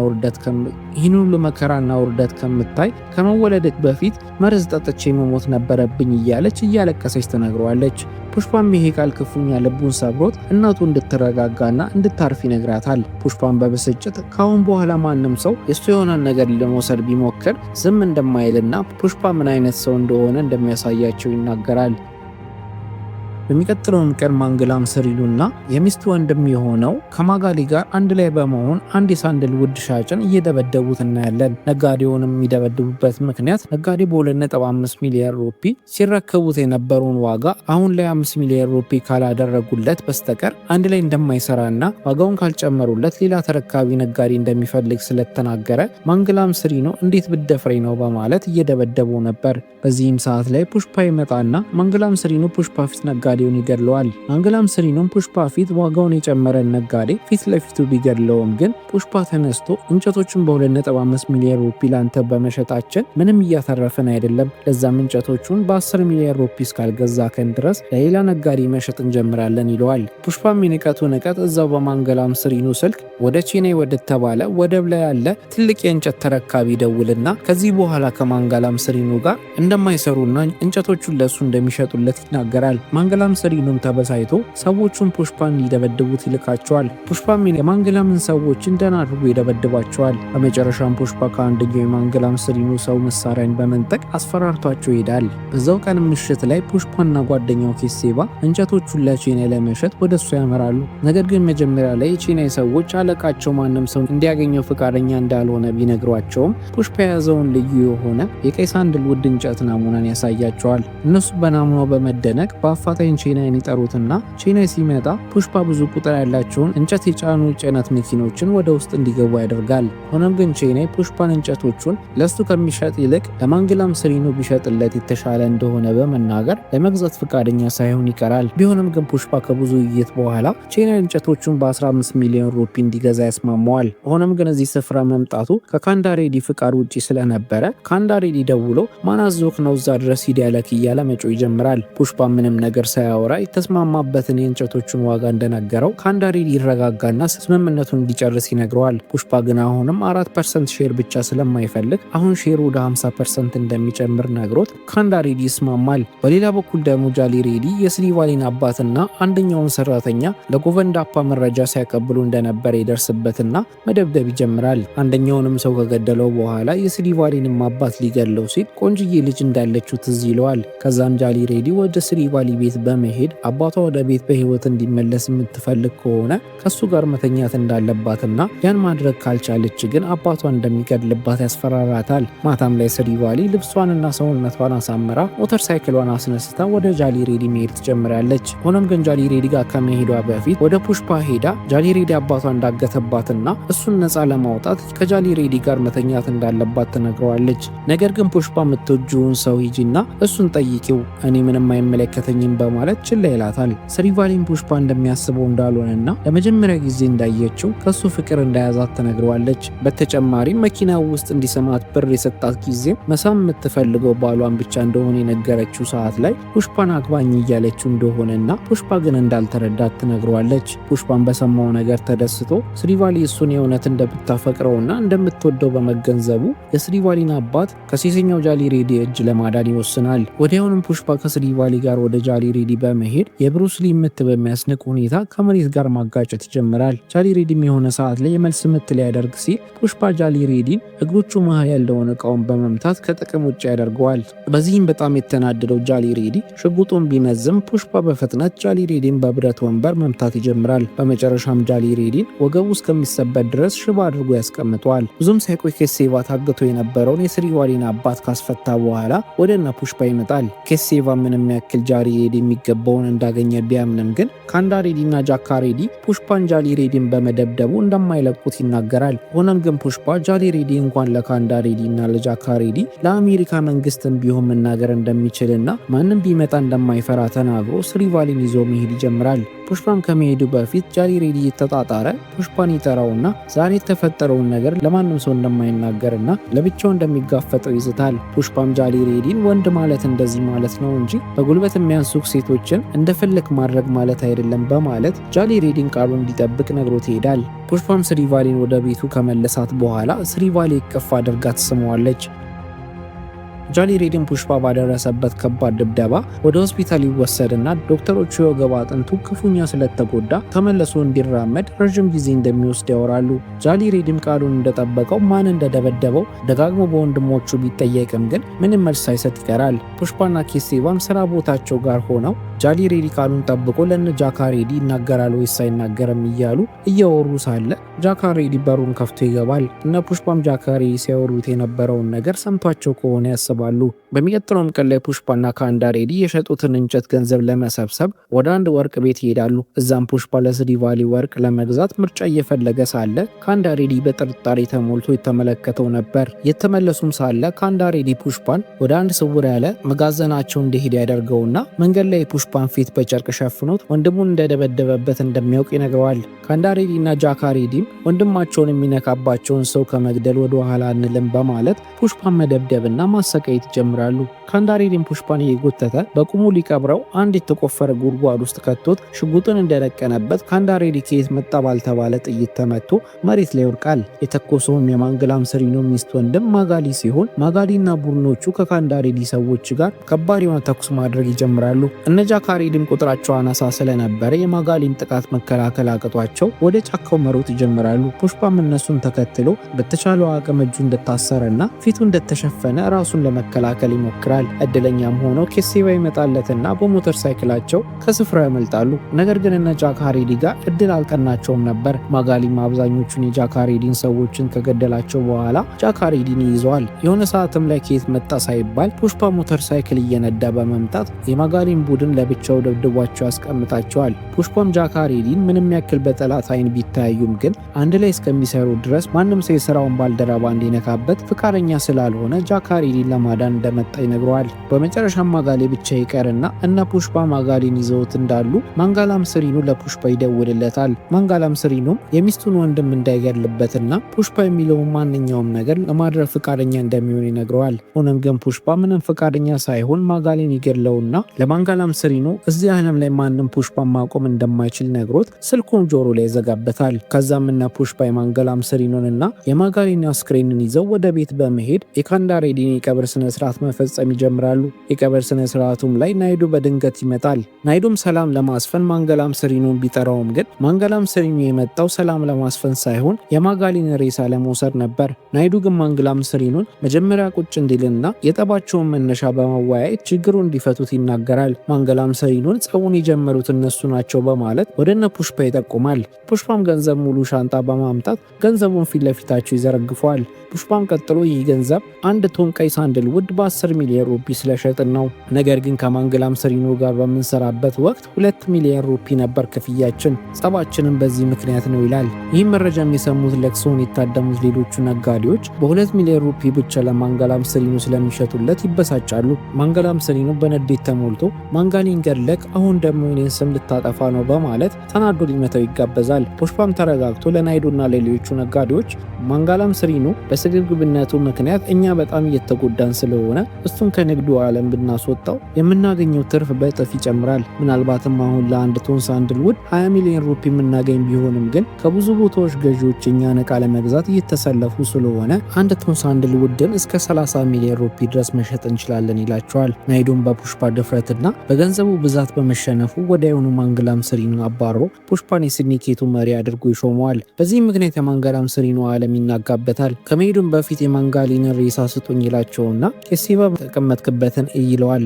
ውርደት ከምታይ ከመወለድክ በፊት መርዝ ጠጥቼ መሞት ነበረብኝ እያለች እያለቀሰች ትነግረዋለች። ፑሽፓም ይሄ ቃል ክፉኛ ልቡን ሰብሮት እናቱ እንድትረጋጋና እንድታርፍ ይነግራታል። ፑሽፓም በብስጭት ካሁን በኋላ ማንም ሰው የሱ የሆነን ነገር ለመውሰድ ቢሞክር ዝም እንደማይልና ፑሽፓ ምን አይነት ሰው እንደሆነ እንደሚያሳያቸው ይናገራል። በሚቀጥለውም ቀን ማንገላም ሰሪኖና የሚስቱ ወንድም የሆነው ከማጋሊ ጋር አንድ ላይ በመሆን አንድ የሳንድልውድ ሻጭን እየደበደቡት እናያለን። ነጋዴውንም የሚደበድቡበት ምክንያት ነጋዴ በ2.5 ሚሊዮን ሩፒ ሲረከቡት የነበረውን ዋጋ አሁን ላይ 5 ሚሊዮን ሩፒ ካላደረጉለት በስተቀር አንድ ላይ እንደማይሰራና ዋጋውን ካልጨመሩለት ሌላ ተረካቢ ነጋዴ እንደሚፈልግ ስለተናገረ ማንገላም ሰሪኖ እንዴት ብደፍሬ ነው በማለት እየደበደበው ነበር። በዚህም ሰዓት ላይ ፑሽፓ ይመጣና ማንገላም ሰሪኖ ፑሽፓ ፊት ነጋዴውን ይገድለዋል። ማንገላም ሰሪኖም ፑሽፓ ፊት ዋጋውን የጨመረን ነጋዴ ፊት ለፊቱ ቢገድለውም ግን ፑሽፓ ተነስቶ እንጨቶቹን በ2.5 ሚሊዮን ሩፒ ላንተ በመሸጣችን ምንም እያተረፈን አይደለም፣ ለዛም እንጨቶቹን በ10 ሚሊዮን ሩፒ እስካልገዛከን ድረስ ለሌላ ነጋዴ መሸጥ እንጀምራለን ይለዋል። ፑሽፓም የንቀቱ ንቀት እዛው በማንገላም ሰሪኖ ስልክ ወደ ቼናይ ወደተባለ ወደብ ላይ ያለ ትልቅ የእንጨት ተረካቢ ደውልና ከዚህ በኋላ ከማንገላም ሰሪኖ ጋር እንደማይሰሩና እንጨቶቹን ለሱ እንደሚሸጡለት ይናገራል። ማንገላም ማንገላም ሰሪኑም ተበሳይቶ ሰዎቹን ፑሽፓን ሊደበድቡት ይልካቸዋል። ፑሽፓም የማንገላምን ሰዎች እንደና አድርጎ ይደበድባቸዋል። በመጨረሻም ፑሽፓ ከአንደኛው የማንገላም ሰሪኑ ሰው መሳሪያን በመንጠቅ አስፈራርቷቸው ይሄዳል። በዛው ቀን ምሽት ላይ ፑሽፓና ጓደኛው ኬሴባ እንጨቶቹን ለቼናይ ለመሸጥ ወደሱ ያመራሉ። ነገር ግን መጀመሪያ ላይ የቼናይ ሰዎች አለቃቸው ማንም ሰው እንዲያገኘው ፈቃደኛ እንዳልሆነ ቢነግሯቸውም ፑሽፓ የያዘውን ልዩ የሆነ የቀይ ሳንድልውድ እንጨት ናሙናን ያሳያቸዋል። እነሱ በናሙናው በመደነቅ በአፋጣኝ ቼናይን ይጠሩትና ቼናይ ሲመጣ ፑሽፓ ብዙ ቁጥር ያላቸውን እንጨት የጫኑ ጭነት መኪኖችን ወደ ውስጥ እንዲገቡ ያደርጋል። ሆኖም ግን ቼናይ ፑሽፓን እንጨቶቹን ለሱ ከሚሸጥ ይልቅ ለማንገላም ሰሪኑ ቢሸጥለት የተሻለ እንደሆነ በመናገር ለመግዛት ፈቃደኛ ሳይሆን ይቀራል። ቢሆንም ግን ፑሽፓ ከብዙ ውይይት በኋላ ቼናይ እንጨቶቹን በ15 ሚሊዮን ሩፒ እንዲገዛ ያስማማዋል። ሆኖም ግን እዚህ ስፍራ መምጣቱ ከካንዳሬዲ ፍቃድ ውጪ ስለነበረ ካንዳሬዲ ደውሎ ማናዞክ ነው እዛ ድረስ ሂድ ያለክ እያለ መጮህ ይጀምራል። ፑሽፓ ምንም ነገር ሳያወራ የተስማማበትን የእንጨቶቹን ዋጋ እንደነገረው ካንዳሬዲ ይረጋጋና ስምምነቱን እንዲጨርስ ይነግረዋል። ፑሽፓ ግን አሁንም 4% ሼር ብቻ ስለማይፈልግ አሁን ሼሩ ወደ 50% እንደሚጨምር ነግሮት ካንዳሬዲ ይስማማል። በሌላ በኩል ደግሞ ጃሊ ሬዲ የስሪቫሊን አባትና አንደኛውን ሰራተኛ ለጎቨንዳፓ መረጃ ሲያቀብሉ እንደነበር ይደርስበትና መደብደብ ይጀምራል። አንደኛውንም ሰው ከገደለው በኋላ የስሪቫሊንም አባት ሊገለው ሲል ቆንጅዬ ልጅ እንዳለችው ትዝ ይለዋል። ከዛም ጃሊ ሬዲ ወደ ስሪቫሊ ቤት በመሄድ አባቷ ወደ ቤት በህይወት እንዲመለስ የምትፈልግ ከሆነ ከሱ ጋር መተኛት እንዳለባትና ያን ማድረግ ካልቻለች ግን አባቷ እንደሚገድልባት ያስፈራራታል። ማታም ላይ ስሪቫሊ ልብሷንና ሰውነቷን አሳምራ ሞተር ሳይክሏን አስነስታ ወደ ጃሊ ሬዲ መሄድ ትጀምራለች። ሆኖም ግን ጃሊ ሬዲ ጋር ከመሄዷ በፊት ወደ ፑሽፓ ሄዳ ጃሊ ሬዲ አባቷ እንዳገተባትና እሱን ነፃ ለማውጣት ከጃሊ ሬዲ ጋር መተኛት እንዳለባት ትነግረዋለች። ነገር ግን ፑሽፓ የምትወጂውን ሰው ሂጂና እሱን ጠይቂው፣ እኔ ምንም አይመለከተኝም በማለት ችላ ይላታል። ስሪቫሊን ፑሽፓ እንደሚያስበው እንዳልሆነና ለመጀመሪያ ጊዜ እንዳየችው ከሱ ፍቅር እንደያዛት ትነግረዋለች። በተጨማሪም መኪናው ውስጥ እንዲሰማት ብር የሰጣት ጊዜ መሳም የምትፈልገው ባሏን ብቻ እንደሆነ የነገረችው ሰዓት ላይ ፑሽፓን አግባኝ እያለችው እንደሆነና ፑሽፓ ግን እንዳልተረዳት ትነግረዋለች። ፑሽፓን በሰማው ነገር ተደስቶ ስሪቫሊ እሱን የእውነት እንደምታፈቅረውና እንደምትወደው በመገንዘቡ የስሪቫሊን አባት ከሴሰኛው ጃሊ ሬዲ እጅ ለማዳን ይወስናል። ወዲያውንም ፑሽፓ ከስሪቫሊ ጋር ወደ ጃሊ ሬዲ በመሄድ የብሩስሊ ምት በሚያስንቅ ሁኔታ ከመሬት ጋር ማጋጨት ይጀምራል። ጃሊ ሬዲም የሆነ ሰዓት ላይ የመልስ ምት ሊያደርግ ሲል ፑሽፓ ጃሊ ሬዲን እግሮቹ መሃል ያለውን እቃውን በመምታት ከጥቅም ውጭ ያደርገዋል። በዚህም በጣም የተናደደው ጃሊ ሬዲ ሽጉጡን ቢመዝም ፑሽፓ በፍጥነት ጃሊ ሬዲን በብረት ወንበር መምታት ይጀምራል። በመጨረሻም ጃሊ ሬዲን ወገቡ እስከሚሰበት ድረስ ሽባ አድርጎ ያስቀምጠዋል። ብዙም ሳይቆይ ኬሴቫ ታግቶ የነበረውን የስሪቫሊን አባት ካስፈታ በኋላ ወደ እነ ፑሽፓ ይመጣል። ኬሴቫ ምንም ያክል ጃሊ ሬዲ የሚገባውን እንዳገኘ ቢያምንም ግን ካንዳሬዲና ጃካሬዲ ፑሽፓን ጃሊ ሬዲን በመደብደቡ እንደማይለቁት ይናገራል። ሆኖም ግን ፑሽፓ ጃሊ ሬዲ እንኳን ለካንዳሬዲና ለጃካሬዲ ለአሜሪካ መንግስትም ቢሆን መናገር እንደሚችልና ማንም ቢመጣ እንደማይፈራ ተናግሮ ስሪቫሊን ይዞ መሄድ ይጀምራል። ፑሽፓም ከመሄዱ በፊት ጃሊ ሬዲ እየተጣጣረ ፑሽፓን ይጠራውና ዛሬ የተፈጠረውን ነገር ለማንም ሰው እንደማይናገርና ለብቻው እንደሚጋፈጠው ይዝታል። ፑሽፓም ጃሊ ሬዲን ወንድ ማለት እንደዚህ ማለት ነው እንጂ በጉልበት የሚያንሱክ ሴቶችን እንደፈለክ ማድረግ ማለት አይደለም በማለት ጃሊ ሬዲን ቃሉ እንዲጠብቅ ነግሮት ይሄዳል። ፑሽፓም ስሪቫሊን ወደ ቤቱ ከመለሳት በኋላ ስሪቫሊ እቅፍ አድርጋ ትስመዋለች። ጃሊ ሬዲን ፑሽፓ ባደረሰበት ከባድ ድብደባ ወደ ሆስፒታል ይወሰድና ዶክተሮቹ የወገብ አጥንቱ ክፉኛ ስለተጎዳ ተመልሶ እንዲራመድ ረዥም ጊዜ እንደሚወስድ ያወራሉ። ጃሊ ሬዲም ቃሉን እንደጠበቀው ማን እንደደበደበው ደጋግሞ በወንድሞቹ ቢጠየቅም ግን ምንም መልስ ሳይሰጥ ይቀራል። ፑሽፓና ኬሴቫም ስራ ቦታቸው ጋር ሆነው ጃሊ ሬዲ ቃሉን ጠብቆ ለነ ጃካሬዲ ይናገራል ወይስ አይናገርም እያሉ እያወሩ ሳለ ጃካሬዲ በሩን ከፍቶ ይገባል። እነ ፑሽፓም ጃካሬዲ ሲያወሩት የነበረውን ነገር ሰምቷቸው ከሆነ ያስባሉ። በሚቀጥለውም ቀን ላይ ፑሽፓና ካንዳሬዲ የሸጡትን እንጨት ገንዘብ ለመሰብሰብ ወደ አንድ ወርቅ ቤት ይሄዳሉ። እዛም ፑሽፓ ለስሪቫሊ ወርቅ ለመግዛት ምርጫ እየፈለገ ሳለ ካንዳሬዲ በጥርጣሬ ተሞልቶ የተመለከተው ነበር። የተመለሱም ሳለ ካንዳሬዲ ፑሽፓን ወደ አንድ ስውር ያለ መጋዘናቸው እንዲሄድ ያደርገውና መንገድ ላይ ፑሽፓን ፊት በጨርቅ ሸፍኖት ወንድሙን እንደደበደበበት እንደሚያውቅ ይነግረዋል። ካንዳሬዲና ጃካሬዲም ወንድማቸውን የሚነካባቸውን ሰው ከመግደል ወደ ኋላ አንልም በማለት ፑሽፓን መደብደብና ማሰቃየት መሰቃየት ይጀምራሉ። ካንዳሬዲን ፑሽፓን እየጎተተ በቁሙ ሊቀብረው አንድ የተቆፈረ ጉድጓድ ውስጥ ከቶት ሽጉጡን እንደደቀነበት ካንዳሬዲ ከየት መጣ ባልተባለ ጥይት ተመቶ መሬት ላይ ይወድቃል። የተኮሰውም የማንገላም ሰሪኖ ሚስት ወንድም ማጋሊ ሲሆን ማጋሊና ቡድኖቹ ከካንዳሬዲ ሰዎች ጋር ከባድ የሆነ ተኩስ ማድረግ ይጀምራሉ። እነ ጃካሬዲም ቁጥራቸው አናሳ ስለነበረ የማጋሊን ጥቃት መከላከል አቅቷቸው ወደ ጫካው መሮጥ ይጀምራሉ። ፑሽፓም እነሱን ተከትሎ በተቻለው አቅም እጁ እንደታሰረና ፊቱ እንደተሸፈነ ራሱን ለመከላከል ይሞክራል። እድለኛም ሆኖ ኬሴባ ይመጣለትና በሞተር ሳይክላቸው ከስፍራው ያመልጣሉ። ነገር ግን እነ ጃካሬዲ ጋር እድል አልቀናቸውም ነበር። ማጋሊም አብዛኞቹን የጃካሬዲን ሰዎችን ከገደላቸው በኋላ ጃካሬዲን ይይዘዋል። የሆነ ሰዓትም ላይ ከየት መጣ ሳይባል ፑሽፓ ሞተር ሳይክል እየነዳ በመምጣት የማጋሊን ቡድን ለብቻው ደብድቧቸው ያስቀምጣቸዋል። ፑሽፓም ጃካሬዲን ምንም ያክል በጠላት አይን ቢታያዩም ግን አንድ ላይ እስከሚሰሩ ድረስ ማንም ሰው የስራውን ባልደረባ እንዲነካበት ፍቃደኛ ስላልሆነ ጃካሬዲን ለማዳን እንደመጣ ይነግረዋል። በመጨረሻም ማጋሊ ብቻ ይቀርና እነ ፑሽፓ ማጋሊን ይዘውት እንዳሉ ማንጋላም ሰሪኑ ለፑሽፓ ይደውልለታል። ማንጋላም ሰሪኑም የሚስቱን ወንድም እንዳይገድልበትና ፑሽፓ የሚለውን ማንኛውም ነገር ለማድረግ ፍቃደኛ እንደሚሆን ይነግረዋል። ሆኖም ግን ፑሽፓ ምንም ፍቃደኛ ሳይሆን ማጋሊን ይገድለውና ለማንጋላም ሰሪኑ እዚህ ዓለም ላይ ማንም ፑሽፓን ማቆም እንደማይችል ነግሮት ስልኩን ጆሮ ላይ ይዘጋበታል። ከዛም እነ ፑሽፓ የማንጋላም ሰሪኑንና የማጋሊን አስክሬንን ይዘው ወደ ቤት በመሄድ የካንዳሬዲን የቀብር ስነስርዓት መፈጸም ይጀምራሉ። የቀብር ስነስርዓቱም ላይ ናይዱ በድንገት ይመጣል። ናይዱም ሰላም ለማስፈን ማንጋላም ሰሪኑን ቢጠራውም ግን ማንጋላም ሰሪኑ የመጣው ሰላም ለማስፈን ሳይሆን የማጋሊን ሬሳ ለመውሰድ ነበር። ናይዱ ግን ማንጋላም ሰሪኑን መጀመሪያ ቁጭ እንዲልና የጠባቸውን መነሻ በመወያየት ችግሩ እንዲፈቱት ይናገራል። ማንጋላም ሰሪኑን ጸቡን የጀመሩት እነሱ ናቸው በማለት ወደ እነ ፑሽፓ ይጠቁማል። ፑሽፓም ገንዘብ ሙሉ ሻንጣ በማምጣት ገንዘቡን ፊት ለፊታቸው ይዘረግፈዋል። ፑሽፓም ቀጥሎ ይህ ገንዘብ አንድ ቶን ቀይ ሳንድልውድ በ10 ሚሊዮን ሩፒ ስለሸጥን ነው። ነገር ግን ከማንጋላም ሰሪኑ ጋር በምንሰራበት ወቅት 2 ሚሊዮን ሩፒ ነበር ክፍያችን፣ ጸባችንም በዚህ ምክንያት ነው ይላል። ይህ መረጃም የሰሙት ለቅሶውን የታደሙት ሌሎቹ ነጋዴዎች በ2 ሚሊዮን ሩፒ ብቻ ለማንጋላም ሰሪኑ ስለሚሸጡለት ይበሳጫሉ። ማንጋላም ሰሪኑ በንዴት ተሞልቶ ማንጋሊን ገድለክ አሁን ደግሞ እኔን ስም ልታጠፋ ነው በማለት ተናዶ ሊመታው ይጋበዛል። ፑሽፓም ተረጋግቶ ለናይዱና ለሌሎቹ ነጋዴዎች ማንጋላም ሰሪኑ በስግብግብነቱ ምክንያት እኛ በጣም እየተጎዳን ስለሆነ እሱን ከንግዱ ዓለም ብናስወጣው የምናገኘው ትርፍ በእጥፍ ይጨምራል። ምናልባትም አሁን ለአንድ ቶን ሳንድልውድ 20 ሚሊዮን ሩፒ የምናገኝ ቢሆንም ግን ከብዙ ቦታዎች ገዢዎች እኛን ዕቃ ለመግዛት እየተሰለፉ ስለሆነ አንድ ቶን ሳንድልውድን እስከ 30 ሚሊዮን ሩፒ ድረስ መሸጥ እንችላለን ይላቸዋል። ናይዱም በፑሽፓ ድፍረትና በገንዘቡ ብዛት በመሸነፉ ወዲያውኑ ማንጋላም ሰሪኑን አባሮ ፑሽፓን የሲንዲኬቱ መሪ አድርጎ ይሾመዋል። በዚህ ምክንያት የማንጋላም ሰሪኑ ዓለም ይናጋበታል። ከመሄዱም በፊት የማንጋሊን ሬሳ ስጡኝ ይላቸውና ኬሴባ ተቀመጥክበትን ይለዋል።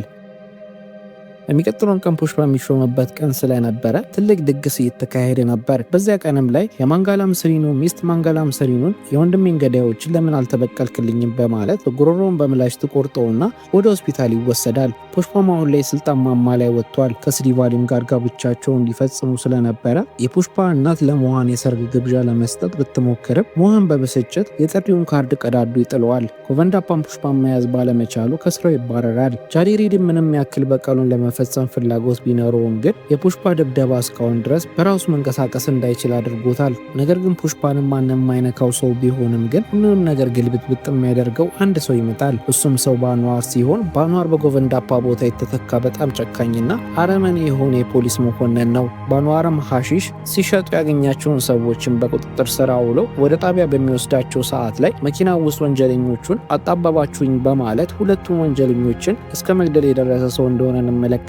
የሚቀጥለውን ቀን ፑሽፓ የሚሾምበት ቀን ስለነበረ ትልቅ ድግስ እየተካሄደ ነበር። በዚያ ቀንም ላይ የማንጋላም ሰሪኑ ሚስት ማንጋላም ሰሪኑን የወንድሜን ገዳዮችን ለምን አልተበቀልክልኝም በማለት ጉሮሮውን በምላሽ ትቆርጠውና ወደ ሆስፒታል ይወሰዳል። ፑሽፓም አሁን ላይ ስልጣን ማማ ላይ ወጥቷል። ከስሪቫሊም ጋር ጋብቻቸውን እንዲፈጽሙ ስለነበረ የፑሽፓ እናት ለሞሃን የሰርግ ግብዣ ለመስጠት ብትሞክርም ሞሃን በብስጭት የጥሪውን ካርድ ቀዳዱ ይጥለዋል። ኮቨንዳፓም ፑሽፓን መያዝ ባለመቻሉ ከስራው ይባረራል። ጃዴሬዲ ምንም ያክል በቀሉን ለመፈጸም ፍላጎት ቢኖረውም ግን የፑሽፓ ድብደባ እስካሁን ድረስ በራሱ መንቀሳቀስ እንዳይችል አድርጎታል። ነገር ግን ፑሽፓንም ማንም የማይነካው ሰው ቢሆንም ግን ሁሉንም ነገር ግልብጥብጥ የሚያደርገው አንድ ሰው ይመጣል። እሱም ሰው ባኗር ሲሆን ባኗር በጎቨንዳፓ ቦታ የተተካ በጣም ጨካኝና አረመኔ የሆነ የፖሊስ መኮንን ነው። ባኗርም ሐሺሽ ሲሸጡ ያገኛቸውን ሰዎችን በቁጥጥር ስር አውሎ ወደ ጣቢያ በሚወስዳቸው ሰዓት ላይ መኪና ውስጥ ወንጀለኞቹን አጣበባችሁኝ በማለት ሁለቱም ወንጀለኞችን እስከ መግደል የደረሰ ሰው እንደሆነ እንመለከታለን።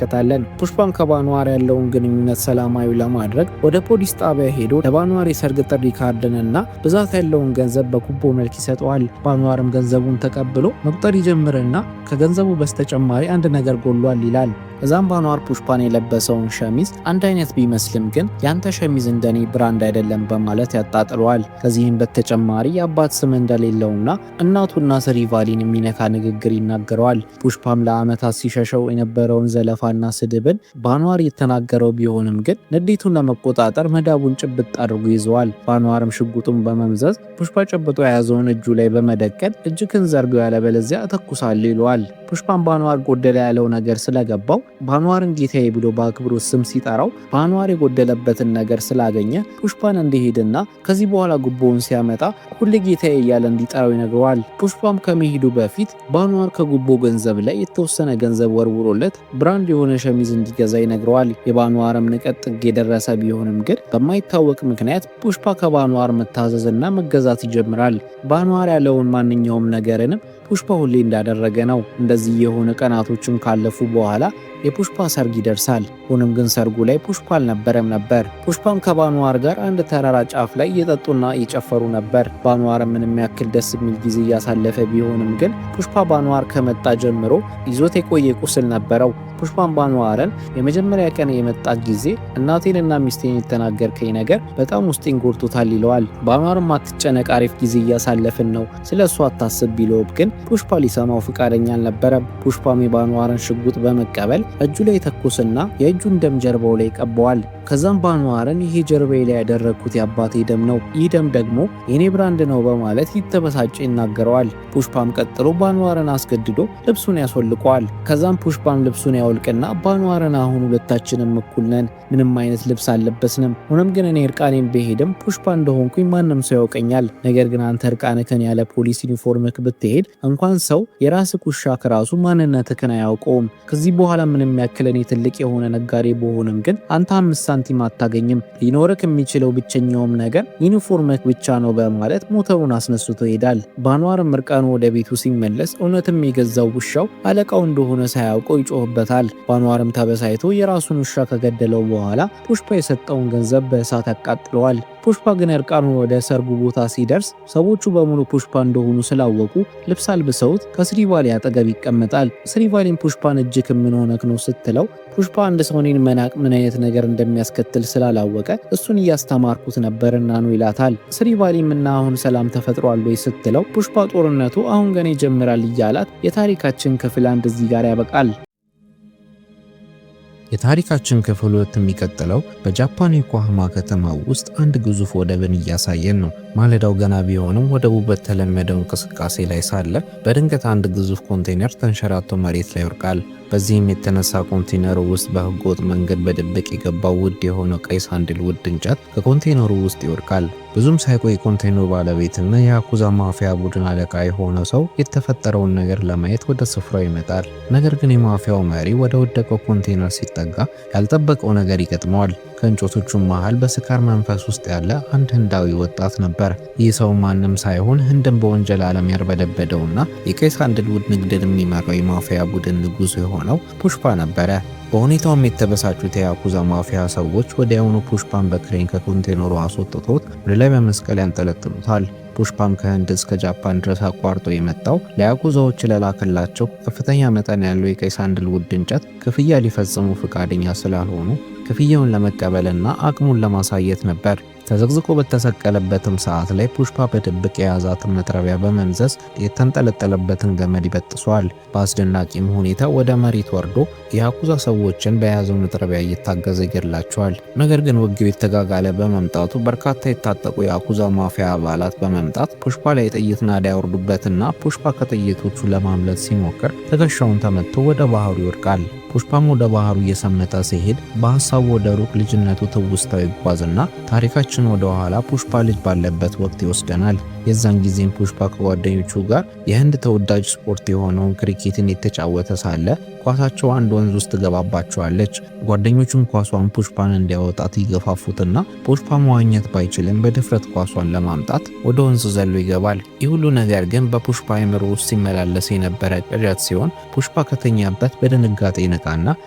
ፑሽፓም ከባኗር ያለውን ግንኙነት ሰላማዊ ለማድረግ ወደ ፖሊስ ጣቢያ ሄዶ ለባኗር የሰርግ ጥሪ ካርድንና ብዛት ያለውን ገንዘብ በጉቦ መልክ ይሰጠዋል። ባኗርም ገንዘቡን ተቀብሎ መቁጠር ይጀምርና ከገንዘቡ በስተጨማሪ አንድ ነገር ጎሏል ይላል። እዛም ባኗር ፑሽፓን የለበሰውን ሸሚዝ አንድ አይነት ቢመስልም ግን ያንተ ሸሚዝ እንደኔ ብራንድ አይደለም በማለት ያጣጥለዋል። ከዚህም በተጨማሪ የአባት ስም እንደሌለውና እናቱና ስሪቫሊን የሚነካ ንግግር ይናገረዋል። ፑሽፓም ለዓመታት ሲሸሸው የነበረውን ዘለፋ ዘለፋና ስድብን በአንዋር የተናገረው ቢሆንም ግን ንዴቱን ለመቆጣጠር መዳቡን ጭብጥ አድርጎ ይዘዋል። በአንዋርም ሽጉጡን በመምዘዝ ፑሽፓ ጨብጦ የያዘውን እጁ ላይ በመደቀን እጅክን ዘርገው ያለበለዚያ እተኩሳለሁ ይለዋል። ፑሽፓን በአንዋር ጎደለ ያለው ነገር ስለገባው በአንዋርን ጌታዬ ብሎ በአክብሮት ስም ሲጠራው በአንዋር የጎደለበትን ነገር ስላገኘ ፑሽፓን እንዲሄድና ከዚህ በኋላ ጉቦውን ሲያመጣ ሁሌ ጌታዬ እያለ እንዲጠራው ይነግረዋል። ፑሽፓም ከመሄዱ በፊት በአንዋር ከጉቦ ገንዘብ ላይ የተወሰነ ገንዘብ ወርውሮለት ብራንድ የሆነ ሸሚዝ እንዲገዛ ይነግረዋል። የባንዋርም ንቀት ጥግ የደረሰ ቢሆንም ግን በማይታወቅ ምክንያት ፑሽፓ ከባንዋር መታዘዝና መገዛት ይጀምራል። ባንዋር ያለውን ማንኛውም ነገርንም ፑሽፓ ሁሌ እንዳደረገ ነው። እንደዚህ የሆነ ቀናቶችን ካለፉ በኋላ የፑሽፓ ሰርግ ይደርሳል። ሆኖም ግን ሰርጉ ላይ ፑሽፓ አልነበረም ነበር። ፑሽፓም ከባንዋር ጋር አንድ ተራራ ጫፍ ላይ እየጠጡና እየጨፈሩ ነበር። ባንዋር ምንም ያክል ደስ የሚል ጊዜ እያሳለፈ ቢሆንም ግን ፑሽፓ ባንዋር ከመጣ ጀምሮ ይዞት የቆየ ቁስል ነበረው። ፑሽፓም ባንዋርን የመጀመሪያ ቀን የመጣ ጊዜ እናቴንና ሚስቴን የተናገርከኝ ነገር በጣም ውስጤን ጎድቶታል ይለዋል። ባንዋርም አትጨነቅ፣ አሪፍ ጊዜ እያሳለፍን ነው፣ ስለ እሱ አታስብ ቢለውም ግን ፑሽፓ ሊሰማው ፍቃደኛ አልነበረም። ፑሽፓም የባንዋርን ሽጉጥ በመቀበል እጁ ላይ ተኩስና የእጁን ደም ጀርባው ላይ ቀበዋል። ከዛም ባንዋርን ይሄ ጀርባዬ ላይ ያደረግኩት የአባቴ ደም ነው፣ ይህ ደም ደግሞ የኔ ብራንድ ነው በማለት ይተበሳጭ ይናገረዋል። ፑሽፓም ቀጥሎ ባንዋርን አስገድዶ ልብሱን ያስወልቀዋል። ከዛም ፑሽፓም ልብሱን ያወልቅና ባንዋርን አሁን ሁለታችንም እኩል ነን፣ ምንም አይነት ልብስ አልለበስንም፣ ሆኖም ግን እኔ እርቃኔን ብሄድም ፑሽፓ እንደሆንኩኝ ማንም ሰው ያውቀኛል። ነገር ግን አንተ እርቃንህን ያለ ፖሊስ ዩኒፎርምክ ብትሄድ እንኳን ሰው የራስህ ውሻ ከራሱ ማንነትህን አያውቀውም። ከዚህ በኋላ ምንም ያክል እኔ ትልቅ የሆነ ነጋዴ በሆንም ግን አንተ 5 ሳንቲም አታገኝም። ሊኖርክ የሚችለው ብቸኛውም ነገር ዩኒፎርምክ ብቻ ነው በማለት ሞተሩን አስነስቶ ይሄዳል። ባንዋርም እርቃኑ ወደ ቤቱ ሲመለስ እውነትም የገዛው ውሻው አለቃው እንደሆነ ሳያውቀው ይጮህበታል። ባንዋርም ተበሳይቶ የራሱን ውሻ ከገደለው በኋላ ፑሽፓ የሰጠውን ገንዘብ በእሳት ያቃጥለዋል። ፑሽፓ ግን እርቃኑ ወደ ሰርጉ ቦታ ሲደርስ ሰዎቹ በሙሉ ፑሽፓ እንደሆኑ ስላወቁ ልብስ አልብሰውት ከስሪቫሊ አጠገብ ይቀመጣል። ስሪቫሊን ፑሽፓን እጅግ ምን ሆነክ ነው ስትለው ፑሽፓ አንድ ሰው እኔን መናቅ ምን አይነት ነገር እንደሚያስከትል ስላላወቀ እሱን እያስተማርኩት ነበርና ነው ይላታል። ስሪቫሊም እና አሁን ሰላም ተፈጥሯል ወይ ስትለው ፑሽፓ ጦርነቱ አሁን ገና ይጀምራል እያላት የታሪካችን ክፍል 1 እዚህ ጋር ያበቃል። የታሪካችን ክፍል 2 የሚቀጥለው በጃፓን ዮኮሃማ ከተማ ውስጥ አንድ ግዙፍ ወደብን እያሳየን ነው። ማለዳው ገና ቢሆንም ወደቡ በተለመደው እንቅስቃሴ ላይ ሳለ በድንገት አንድ ግዙፍ ኮንቴነር ተንሸራቶ መሬት ላይ ይወድቃል። በዚህም የተነሳ ኮንቴነሩ ውስጥ በህገወጥ መንገድ በድብቅ የገባው ውድ የሆነው ቀይ ሳንድልውድ እንጨት ከኮንቴነሩ ውስጥ ይወድቃል። ብዙም ሳይቆይ ኮንቴነሩ ባለቤትና የያኩዛ ማፊያ ቡድን አለቃ የሆነ ሰው የተፈጠረውን ነገር ለማየት ወደ ስፍራው ይመጣል። ነገር ግን የማፊያው መሪ ወደ ወደቀው ኮንቴነር ሲጠጋ ያልጠበቀው ነገር ይገጥመዋል። ከእንጨቶቹ መሃል በስካር መንፈስ ውስጥ ያለ አንድ ህንዳዊ ወጣት ነበር። ይህ ሰው ማንም ሳይሆን ህንድን በወንጀል ዓለም ያርበደበደውና የቀይ ሳንድልውድ ንግድን የሚመራው የማፊያ ቡድን ንጉሥ የሆነው ፑሽፓ ነበረ። በሁኔታውም የተበሳጩት የያኩዛ ማፊያ ሰዎች ወዲያውኑ ፑሽፓን በክሬን ከኮንቴነሩ አስወጥቶት ወደ ላይ በመስቀል ያንጠለጥሉታል። ፑሽፓም ከህንድ እስከ ጃፓን ድረስ አቋርጦ የመጣው ለያኩዛዎች ለላከላቸው ከፍተኛ መጠን ያለው የቀይ ሳንድልውድ እንጨት ክፍያ ሊፈጽሙ ፈቃደኛ ስላልሆኑ ክፍያውን ለመቀበልና አቅሙን ለማሳየት ነበር። ተዘግዝቆ በተሰቀለበትም ሰዓት ላይ ፑሽፓ በድብቅ የያዛትን መጥረቢያ በመምዘዝ የተንጠለጠለበትን ገመድ ይበጥሷል። በአስደናቂም ሁኔታ ወደ መሬት ወርዶ የያኩዛ ሰዎችን በያዘው መጥረቢያ እየታገዘ ይገድላቸዋል። ነገር ግን ውጊያው የተጋጋለ በመምጣቱ በርካታ የታጠቁ የያኩዛ ማፊያ አባላት በመምጣት ፑሽፓ ላይ ጥይት ናዳ ያወርዱበትና ፑሽፓ ከጥይቶቹ ለማምለጥ ሲሞክር ትከሻውን ተመቶ ወደ ባህሩ ይወድቃል። ፑሽፓም ወደ ባህሩ እየሰመጠ ሲሄድ በሐሳቡ ወደ ሩቅ ልጅነቱ ትውስታው ይጓዝና ታሪካችን ወደ ኋላ ፑሽፓ ልጅ ባለበት ወቅት ይወስደናል። የዛን ጊዜም ፑሽፓ ከጓደኞቹ ጋር የህንድ ተወዳጅ ስፖርት የሆነውን ክሪኬትን የተጫወተ ሳለ ኳሳቸው አንድ ወንዝ ውስጥ ትገባባቸዋለች። ጓደኞቹም ኳሷን ፑሽፓን እንዲያወጣት ይገፋፉትና ፑሽፓ መዋኘት ባይችልም በድፍረት ኳሷን ለማምጣት ወደ ወንዝ ዘሎ ይገባል። ይህ ሁሉ ነገር ግን በፑሽፓ አእምሮ ውስጥ ሲመላለስ የነበረ ቅዠት ሲሆን ፑሽፓ ከተኛበት በድንጋጤ ይነቃና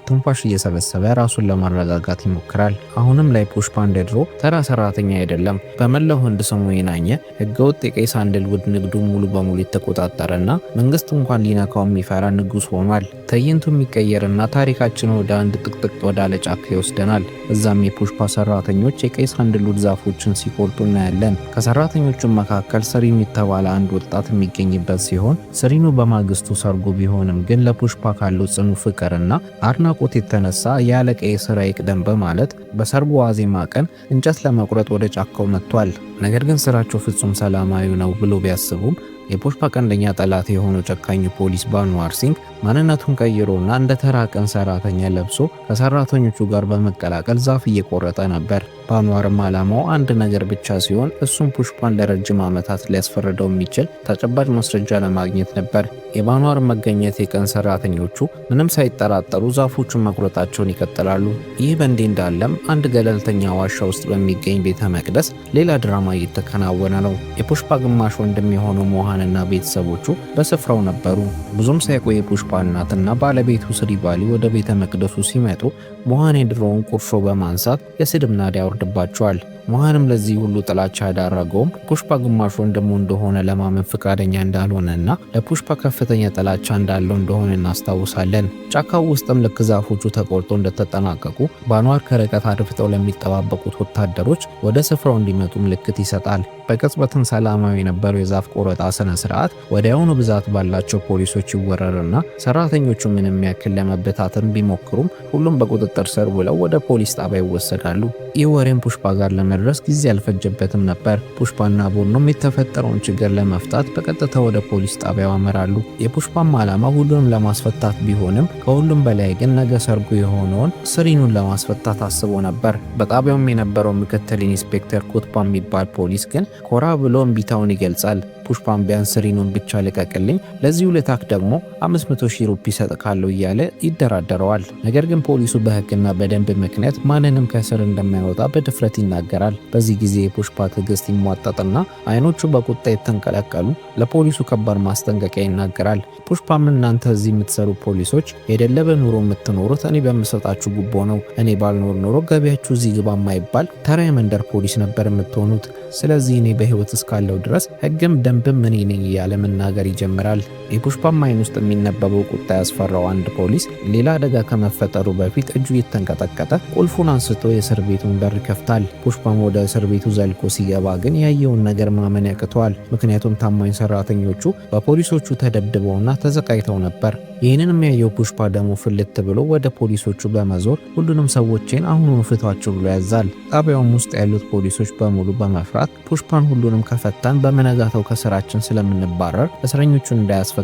ትንፋሽ እየሰበሰበ ራሱን ለማረጋጋት ይሞክራል። አሁንም ላይ ፑሽፓ እንደ ድሮ ተራ ሰራተኛ አይደለም። በመላው ህንድ ስሙ የናኘ ህገወጥ የቀይ ሳንደልውድ ንግዱ ሙሉ በሙሉ የተቆጣጠረና መንግስት እንኳን ሊነካው የሚፈራ ንጉስ ሆኗል። ትዕይንቱ የሚቀየርና ታሪካችን ወደ አንድ ጥቅጥቅ ወዳለ ጫካ ይወስደናል። እዛም የፑሽፓ ሰራተኞች የቀይ ሳንደልውድ ዛፎችን ሲቆርጡ እናያለን። ከሰራተኞቹ መካከል ሰሪኑ የተባለ አንድ ወጣት የሚገኝበት ሲሆን ሰሪኑ በማግስቱ ሰርጉ ቢሆንም ግን ለፑሽፓ ካለው ጽኑ ፍቅርና አድናቆት የተነሳ ያለቀየ ስራ ይቅደም በማለት በሰርጉ ዋዜማ ቀን እንጨት ለመቁረጥ ወደ ጫካው መጥቷል። ነገር ግን ስራቸው ፍጹም ሰላማዊ ነው ብሎ ቢያስቡም የፑሽፓ ቀንደኛ ጠላት የሆነው ጨካኙ ፖሊስ ባንዋር ሲንግ ማንነቱን ቀይሮና እንደ ተራ ቀን ሰራተኛ ለብሶ ከሰራተኞቹ ጋር በመቀላቀል ዛፍ እየቆረጠ ነበር። ባንዋርም ዓላማው አንድ ነገር ብቻ ሲሆን እሱም ፑሽፓን ለረጅም ዓመታት ሊያስፈርደው የሚችል ተጨባጭ ማስረጃ ለማግኘት ነበር። የባንዋር መገኘት የቀን ሰራተኞቹ ምንም ሳይጠራጠሩ ዛፎቹን መቁረጣቸውን ይቀጥላሉ። ይህ በእንዲህ እንዳለም አንድ ገለልተኛ ዋሻ ውስጥ በሚገኝ ቤተ መቅደስ ሌላ ድራማ እየተከናወነ ነው። የፑሽፓ ግማሽ ወንድም የሆነው ሞሃንና ቤተሰቦቹ በስፍራው ነበሩ። ብዙም ሳይቆይ የፑሽፓ እናትና ባለቤቱ ስሪባሊ ወደ ቤተ መቅደሱ ሲመጡ ሞሃን የድሮውን ቁርሾ በማንሳት የስድብ ናዳ ያወርድባቸዋል። ሞሃንም ለዚህ ሁሉ ጥላቻ ያዳረገውም ፑሽፓ ግማሽ ወንድሙ እንደሆነ ለማመን ፈቃደኛ እንዳልሆነና ለፑሽፓ ከፍተኛ ጥላቻ እንዳለው እንደሆነ እናስታውሳለን። ጫካው ውስጥም ልክ ዛፎቹ ተቆርጦ እንደተጠናቀቁ ባንዋር ከርቀት አድፍጠው ለሚጠባበቁት ወታደሮች ወደ ስፍራው እንዲመጡ ምልክት ይሰጣል። በቅጽበትም ሰላማዊ የነበረው የዛፍ ቆረጣ ስነ ስርዓት ወዲያውኑ ብዛት ባላቸው ፖሊሶች ይወረርና ሰራተኞቹ ምንም ያክል ለመበታተን ቢሞክሩም ሁሉም በቁጥጥር ስር ውለው ወደ ፖሊስ ጣቢያ ይወሰዳሉ። ይህ ወሬም ፑሽፓ ጋር ለመድረስ ጊዜ አልፈጀበትም ነበር። ፑሽፓና ቦኖም የተፈጠረውን ችግር ለመፍታት በቀጥታ ወደ ፖሊስ ጣቢያው ያመራሉ። የፑሽፓም ዓላማ ሁሉንም ለማስፈታት ቢሆንም ከሁሉም በላይ ግን ነገ ሰርጉ የሆነውን ስሪኑን ለማስፈታት አስቦ ነበር። በጣቢያውም የነበረው ምክትል ኢንስፔክተር ኩትፓ የሚባል ፖሊስ ግን ኮራ ብሎ እምቢታውን ይገልጻል። ፑሽፓን ቢያንስ ስሪኑን ብቻ ልቀቅልኝ፣ ለዚህ ውለታክ ደግሞ 500,000 ሩፒ ሰጥካለሁ እያለ ይደራደረዋል። ነገር ግን ፖሊሱ በሕግና በደንብ ምክንያት ማንንም ከስር እንደማይወጣ በድፍረት ይናገራል። በዚህ ጊዜ የፑሽፓ ትዕግስት ይሟጠጥና አይኖቹ በቁጣ የተንቀለቀሉ ለፖሊሱ ከባድ ማስጠንቀቂያ ይናገራል። ፑሽፓም እናንተ እዚህ የምትሰሩ ፖሊሶች የደለበ ኑሮ የምትኖሩት እኔ በምሰጣችሁ ጉቦ ነው። እኔ ባልኖር ኖሮ ገቢያችሁ እዚህ ግባ የማይባል ተራ የመንደር ፖሊስ ነበር የምትሆኑት። ስለዚህ እኔ በህይወት እስካለው ድረስ ህግም ደንብም እኔ ነኝ እያለ መናገር ይጀምራል። የፑሽፓም አይን ውስጥ የሚነበበው ቁጣ ያስፈራው አንድ ፖሊስ ሌላ አደጋ ከመፈጠሩ በፊት እጁ የተንቀጠቀጠ ቁልፉን አንስቶ የእስር ቤቱን በር ይከፍታል። ፑሽፓም ወደ እስር ቤቱ ዘልቆ ሲገባ ግን ያየውን ነገር ማመን ያቅተዋል። ምክንያቱም ታማኝ ሰራተኞቹ በፖሊሶቹ ተደብድበውና ተዘቃይተው ነበር። ይህንን የሚያየው ፑሽፓ ደግሞ ፍልት ብሎ ወደ ፖሊሶቹ በመዞር ሁሉንም ሰዎችን አሁኑኑ ፍቷቸው ብሎ ያዛል። ጣቢያውም ውስጥ ያሉት ፖሊሶች በሙሉ በመፍራት ፑሽፓን ሁሉንም ከፈታን በመነጋታው ከስራችን ስለምንባረር እስረኞቹን እንዳያስፈታቸው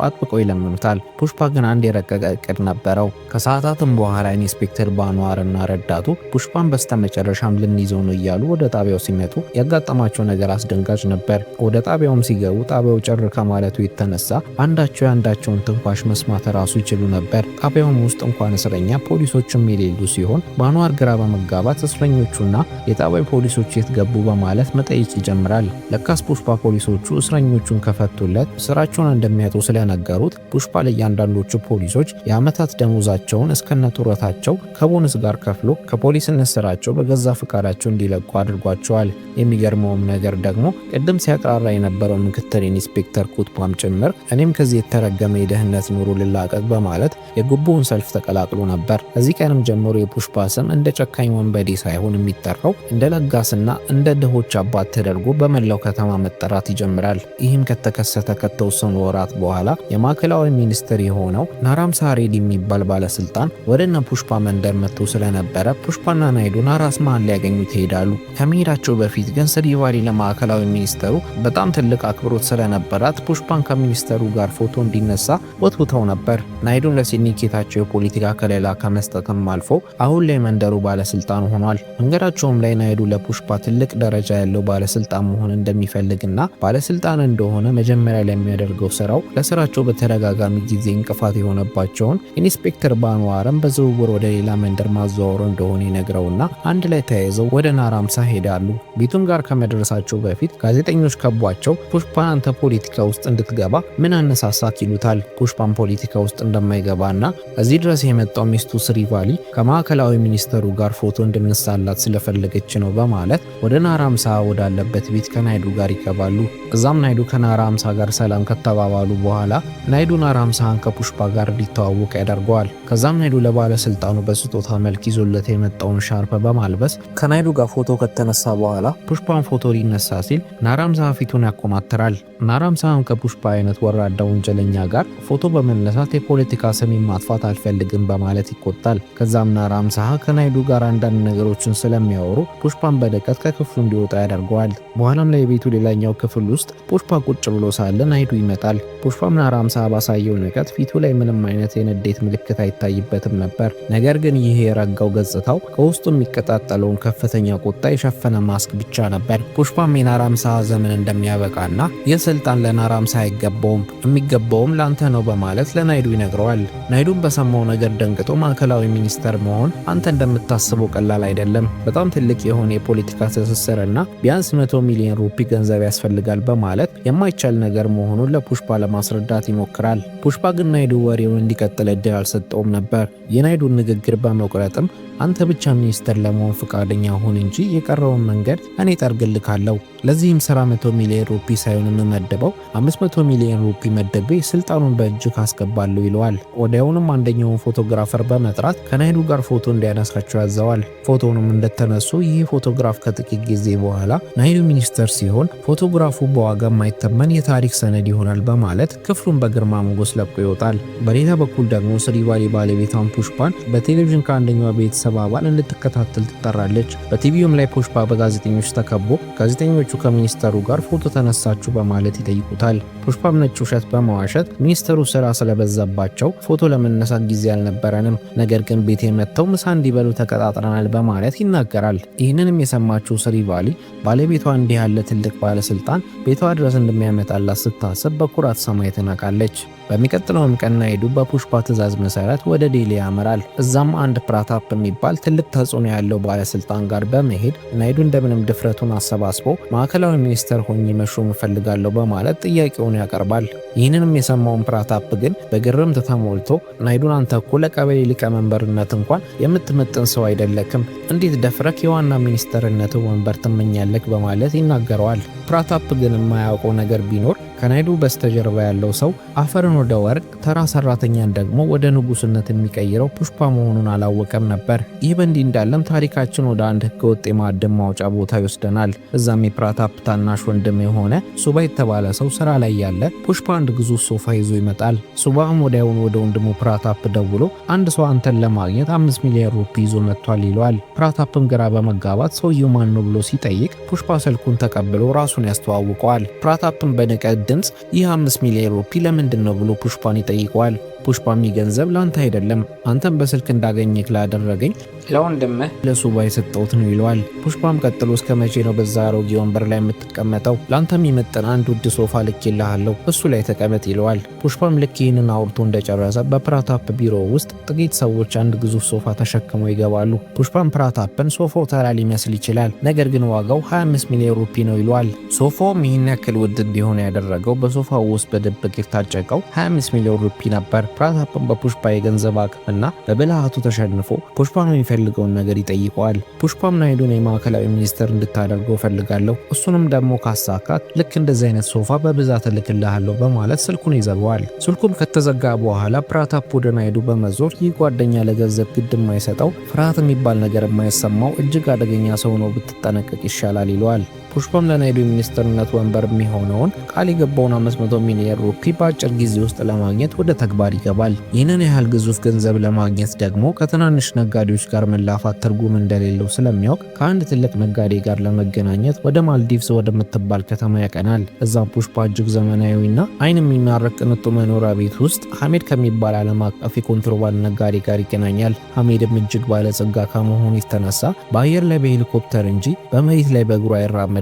አጥብቀው ይለምኑታል። ፑሽፓ ግን አንድ የረቀቀ እቅድ ነበረው። ከሰዓታትም በኋላ ኢንስፔክተር ባንዋርና ረዳቱ ፑሽፓን በስተመጨረሻም ልንይዘው ነው እያሉ ወደ ጣቢያው ሲመጡ ያጋጠማቸው ነገር አስደንጋጭ ነበር። ወደ ጣቢያውም ሲገቡ ጣቢያው ጭር ከማለቱ የተነሳ አንዳቸው የአንዳቸውን ትንፋሽ መስማት ራሱ ይችሉ ነበር። ጣቢያውም ውስጥ እንኳን እስረኛ ፖሊሶችም የሌሉ ሲሆን ባንዋር ግራ በመጋባት እስረኞቹና የጣቢያው ፖሊሶች የት ገቡ በማለት መጠየቅ ይጀምራል። ለካስ ፑሽፓ ፖሊሶቹ እስረኞቹን ከፈቱለት ስራቸውን እንደሚያጡ ስለነገሩት ፑሽፓ ለእያንዳንዶቹ ፖሊሶች የዓመታት ደሞዛቸውን እስከነ ጡረታቸው ከቦነስ ጋር ከፍሎ ከፖሊስነት ስራቸው በገዛ ፍቃዳቸው እንዲለቁ አድርጓቸዋል። የሚገርመውም ነገር ደግሞ ቅድም ሲያቅራራ የነበረው ምክትል ኢንስፔክተር ኩትፓም ጭምር እኔም ከዚህ የተረገመ የደህንነት ኑሮ ልላቀቅ በማለት የጉቦውን ሰልፍ ተቀላቅሎ ነበር። ከዚህ ቀንም ጀምሮ የፑሽፓ ስም እንደ ጨካኝ ወንበዴ ሳይሆን የሚጠራው እንደ ለጋስና እንደ ድሆች አባት ተደርጎ በመላው ከተማ መጠራት ይጀምራል። ይህም ከተከሰተ ከተወሰኑ ወራት በኋላ የማዕከላዊ ሚኒስትር የሆነው ናራም ሳሬዲ የሚባል ባለስልጣን ወደነ ፑሽፓ መንደር መጥቶ ስለነበረ ፑሽፓና ናይዱ ናራስ ማን ሊያገኙት ይሄዳሉ። ከመሄዳቸው በፊት ግን ስሪባሊ ለማዕከላዊ ሚኒስተሩ በጣም ትልቅ አክብሮት ስለነበራት ፑሽፓን ከሚኒስተሩ ጋር ፎቶ እንዲነሳ ወትውተው ነበር። ናይዱን ለሲንዲኬታቸው የፖለቲካ ከለላ ከመስጠትም አልፎ አሁን ላይ መንደሩ ባለስልጣን ሆኗል። መንገዳቸውም ላይ ናይዱ ለፑሽፓ ትልቅ ደረጃ ያለው ባለስልጣን መሆን እንደሚፈልግና ባለስልጣን እንደሆነ መጀመሪያ ላይ የሚያደርገው ስራው ለስራቸው በተደጋጋሚ ጊዜ እንቅፋት የሆነባቸውን ኢንስፔክተር ባንዋርም በዝውውር ወደ ሌላ መንደር ማዘዋወሩ እንደሆነ ይነግረውና አንድ ላይ ተያይዘው ወደ ናራምሳ ሄዳሉ። ቤቱም ጋር ከመድረሳቸው በፊት ጋዜጠኞች ከቧቸው ፑሽፓን አንተ ፖለቲካ ውስጥ እንድትገባ ምን አነሳሳክ ይሉታል። ፑሽፓን ፖለቲካ ውስጥ እንደማይገባና እዚህ ድረስ የመጣው ሚስቱ ስሪቫሊ ከማዕከላዊ ሚኒስተሩ ጋር ፎቶ እንድንሳላት ስለፈለገች ነው በማለት ወደ ናራምሳ ወዳለበት ቤት ከናይዱ ጋር ይገባሉ። እዛም ናይዱ ከናራምሳ ጋር ሰላም ከተባባሉ በኋላ ናይዱ ናራምሳን ከፑሽፓ ጋር እንዲተዋወቅ ያደርገዋል። ከዛም ናይዱ ለባለስልጣኑ በስጦታ መልክ ይዞለት የመጣውን ሻርፕ በማልበስ ከናይዱ ጋር ፎቶ ከተነሳ በኋላ ፑሽፓን ፎቶ ሊነሳ ሲል ናራምሳ ፊቱን ያኮማትራል። ናራምሳም ከፑሽፓ አይነት ወራዳ ወንጀለኛ ጋር ፎቶ በመነሳት የፖለቲካ ስሜን ማጥፋት አልፈልግም በማለት ይቆጣል። ከዛም ናራምሳ ከናይዱ ጋር አንዳንድ ነገሮችን ስለሚያወሩ ፑሽፓን በደቀት ከክፍሉ እንዲወጣ ያደርገዋል። በኋላም ላይ የቤቱ ሌላኛው ክፍል ውስጥ ፑሽፓ ቁጭ ብሎ ሳለ ናይዱ ይመጣል። ፑሽፓም ናራምሳ ባሳየው ንቀት ፊቱ ላይ ምንም አይነት የንዴት ምልክት አይታይበትም ነበር። ነገር ግን ይህ የረጋው ገጽታው ከውስጡ የሚቀጣጠለውን ከፍተኛ ቁጣ የሸፈነ ማስክ ብቻ ነበር። ፑሽፓም የናራምሳ ዘመን እንደሚያበቃና የስልጣን ለናራምሳ አይገባውም፣ የሚገባውም ላንተ ነው በማለት ለናይዱ ይነግረዋል። ናይዱም በሰማው ነገር ደንግጦ ማዕከላዊ ሚኒስተር መሆን አንተ እንደምታስበው ቀላል አይደለም፣ በጣም ትልቅ የሆነ የፖለቲካ ትስስርና ቢያንስ 100 ሚሊዮን ሩፒ ገንዘብ ያስፈልጋል በማለት የማይቻል ነገር መሆኑን ለፑሽፓ ለማስረዳት ይሞክራል። ፑሽፓ ግን ናይዱ ወሬውን እንዲቀጥል እድል አልሰጠውም ነበር። የናይዱን ንግግር በመቁረጥም አንተ ብቻ ሚኒስተር ለመሆን ፈቃደኛ ሁን እንጂ የቀረውን መንገድ እኔ ጠርግልካለሁ። ለዚህም ስራ 100 ሚሊዮን ሩፒ ሳይሆን የምመደበው 500 ሚሊዮን ሩፒ መደቤ ስልጣኑን በእጅ ካስገባለሁ ይለዋል። ወዲያውንም አንደኛውን ፎቶግራፈር በመጥራት ከናይዱ ጋር ፎቶ እንዲያነሳቸው ያዘዋል። ፎቶውንም እንደተነሱ ይህ ፎቶግራፍ ከጥቂት ጊዜ በኋላ ናይዱ ሚኒስተር ሲሆን ፎቶግራፉ በዋጋ የማይተመን የታሪክ ሰነድ ይሆናል በማለት ክፍሉን በግርማ ሞገስ ለቆ ይወጣል። በሌላ በኩል ደግሞ ስሪቫሊ ባለቤቷን ፑሽፓን በቴሌቪዥን ከአንደኛው ቤተሰብ አባል እንድትከታተል ትጠራለች። በቲቪውም ላይ ፑሽፓ በጋዜጠኞች ተከቦ ጋዜጠኞቹ ከሚኒስተሩ ጋር ፎቶ ተነሳችሁ በማለት ይጠይቁታል። ፑሽፓም ነጭ ውሸት በመዋሸት ሚኒስተሩ ስራ ስለበዛባቸው ፎቶ ለመነሳት ጊዜ አልነበረንም፣ ነገር ግን ቤቴ መጥተው ምሳ እንዲበሉ ተቀጣጥረናል በማለት ይናገራል። ይህንንም የሰማችው ስሪቫሊ ባለቤቷ እንዲህ ያለ ትልቅ ባለስልጣን ቤቷ ድረስ እንደሚያመጣላት ስታስብ በኩራት ሰማይ ትነቃለች። በሚቀጥለውም ቀን ናይዱ በፑሽፓ ትዕዛዝ መሰረት ወደ ዴሊ ያመራል። እዛም አንድ ፕራታፕ የሚባል ትልቅ ተጽዕኖ ያለው ባለስልጣን ጋር በመሄድ ናይዱ እንደምንም ድፍረቱን አሰባስቦ ማዕከላዊ ሚኒስተር ሆኜ መሾም እፈልጋለሁ በማለት ጥያቄውን ያቀርባል። ይህንንም የሰማውን ፕራታፕ ግን በግርምት ተሞልቶ ናይዱን አንተ እኮ ለቀበሌ ሊቀመንበርነት እንኳን የምትመጥን ሰው አይደለክም፣ እንዴት ደፍረክ የዋና ሚኒስተርነት ወንበር ትመኛለክ በማለት ይናገረዋል። ፕራታፕ ግን የማያውቀው ነገር ቢኖር ከናይዱ በስተጀርባ ያለው ሰው አፈርን ወደ ወርቅ ተራ ሰራተኛን ደግሞ ወደ ንጉስነት የሚቀይረው ፑሽፓ መሆኑን አላወቀም ነበር። ይህ በእንዲህ እንዳለም ታሪካችን ወደ አንድ ህገወጥ የማዕድን ማውጫ ቦታ ይወስደናል። እዛም የፕራታፕ ታናሽ ወንድም የሆነ ሱባ የተባለ ሰው ስራ ላይ ያለ ፑሽፓ አንድ ግዙፍ ሶፋ ይዞ ይመጣል። ሱባም ወዲያውኑ ወደ ወንድሙ ፕራታፕ ደውሎ አንድ ሰው አንተን ለማግኘት 5 ሚሊዮን ሩፒ ይዞ መጥቷል ይለዋል። ፕራታፕም ግራ በመጋባት ሰውየው ማን ነው ብሎ ሲጠይቅ ፑሽፓ ስልኩን ተቀብሎ ራሱን ያስተዋውቀዋል። ፕራታፕም በንቀት ድምፅ ይህ 5 ሚሊዮን ሩፒ ለምንድን ነው ብሎ ፑሽፓን ይጠይቀዋል። ፑሽፓም ገንዘብ ላንተ አይደለም፣ አንተም በስልክ እንዳገኘክ ላደረገኝ ለወንድምህ ለሱባ የሰጠሁት ነው ይለዋል። ፑሽፓም ቀጥሎ እስከ መቼ ነው በዛ አሮጌ ወንበር ላይ የምትቀመጠው? ላንተ የሚመጥን አንድ ውድ ሶፋ ልኬልሃለሁ፣ እሱ ላይ ተቀመጥ ይለዋል። ፑሽፓም ልክ ይህንን አውርቶ እንደጨረሰ በፕራታፕ ቢሮ ውስጥ ጥቂት ሰዎች አንድ ግዙፍ ሶፋ ተሸክመው ይገባሉ። ፑሽፓም ፕራታፕን ሶፋው ተራ ሊመስል ይችላል፣ ነገር ግን ዋጋው 25 ሚሊዮን ሩፒ ነው ይለዋል። ሶፋውም ይህን ያክል ውድ እንዲሆን ያደረገው በሶፋው ውስጥ በድብቅ የታጨቀው 25 ሚሊዮን ሩፒ ነበር። ፕራታፕም በፑሽፓ የገንዘብ አቅምና በብልሃቱ ተሸንፎ ፑሽፓን የሚፈልገውን ነገር ይጠይቀዋል። ፑሽፓም ናይዱን የማዕከላዊ ሚኒስተር እንድታደርገው ፈልጋለሁ፣ እሱንም ደግሞ ካሳካት ልክ እንደዚህ አይነት ሶፋ በብዛት እልክልሃለሁ በማለት ስልኩን ይዘጋዋል። ስልኩም ከተዘጋ በኋላ ፕራታፕ ወደ ናይዱ በመዞር ይህ ጓደኛ ለገንዘብ ግድ የማይሰጠው ፍርሃት የሚባል ነገር የማይሰማው እጅግ አደገኛ ሰው ነው፣ ብትጠነቀቅ ይሻላል ይለዋል። ፑሽፓም ለናይዱ የሚኒስተርነት ወንበር የሚሆነውን ቃል የገባውን 500 ሚሊዮን ሩፒ በአጭር ጊዜ ውስጥ ለማግኘት ወደ ተግባር ይገባል። ይህንን ያህል ግዙፍ ገንዘብ ለማግኘት ደግሞ ከትናንሽ ነጋዴዎች ጋር መላፋት ትርጉም እንደሌለው ስለሚያውቅ ከአንድ ትልቅ ነጋዴ ጋር ለመገናኘት ወደ ማልዲቭስ ወደምትባል ከተማ ያቀናል። እዛም ፑሽፓ እጅግ ዘመናዊና አይን የሚማርክ ቅንጡ መኖሪያ ቤት ውስጥ ሐሜድ ከሚባል ዓለም አቀፍ የኮንትሮባንድ ነጋዴ ጋር ይገናኛል። ሐሜድም እጅግ ባለጸጋ ከመሆኑ የተነሳ በአየር ላይ በሄሊኮፕተር እንጂ በመሬት ላይ በእግሩ አይራመድም።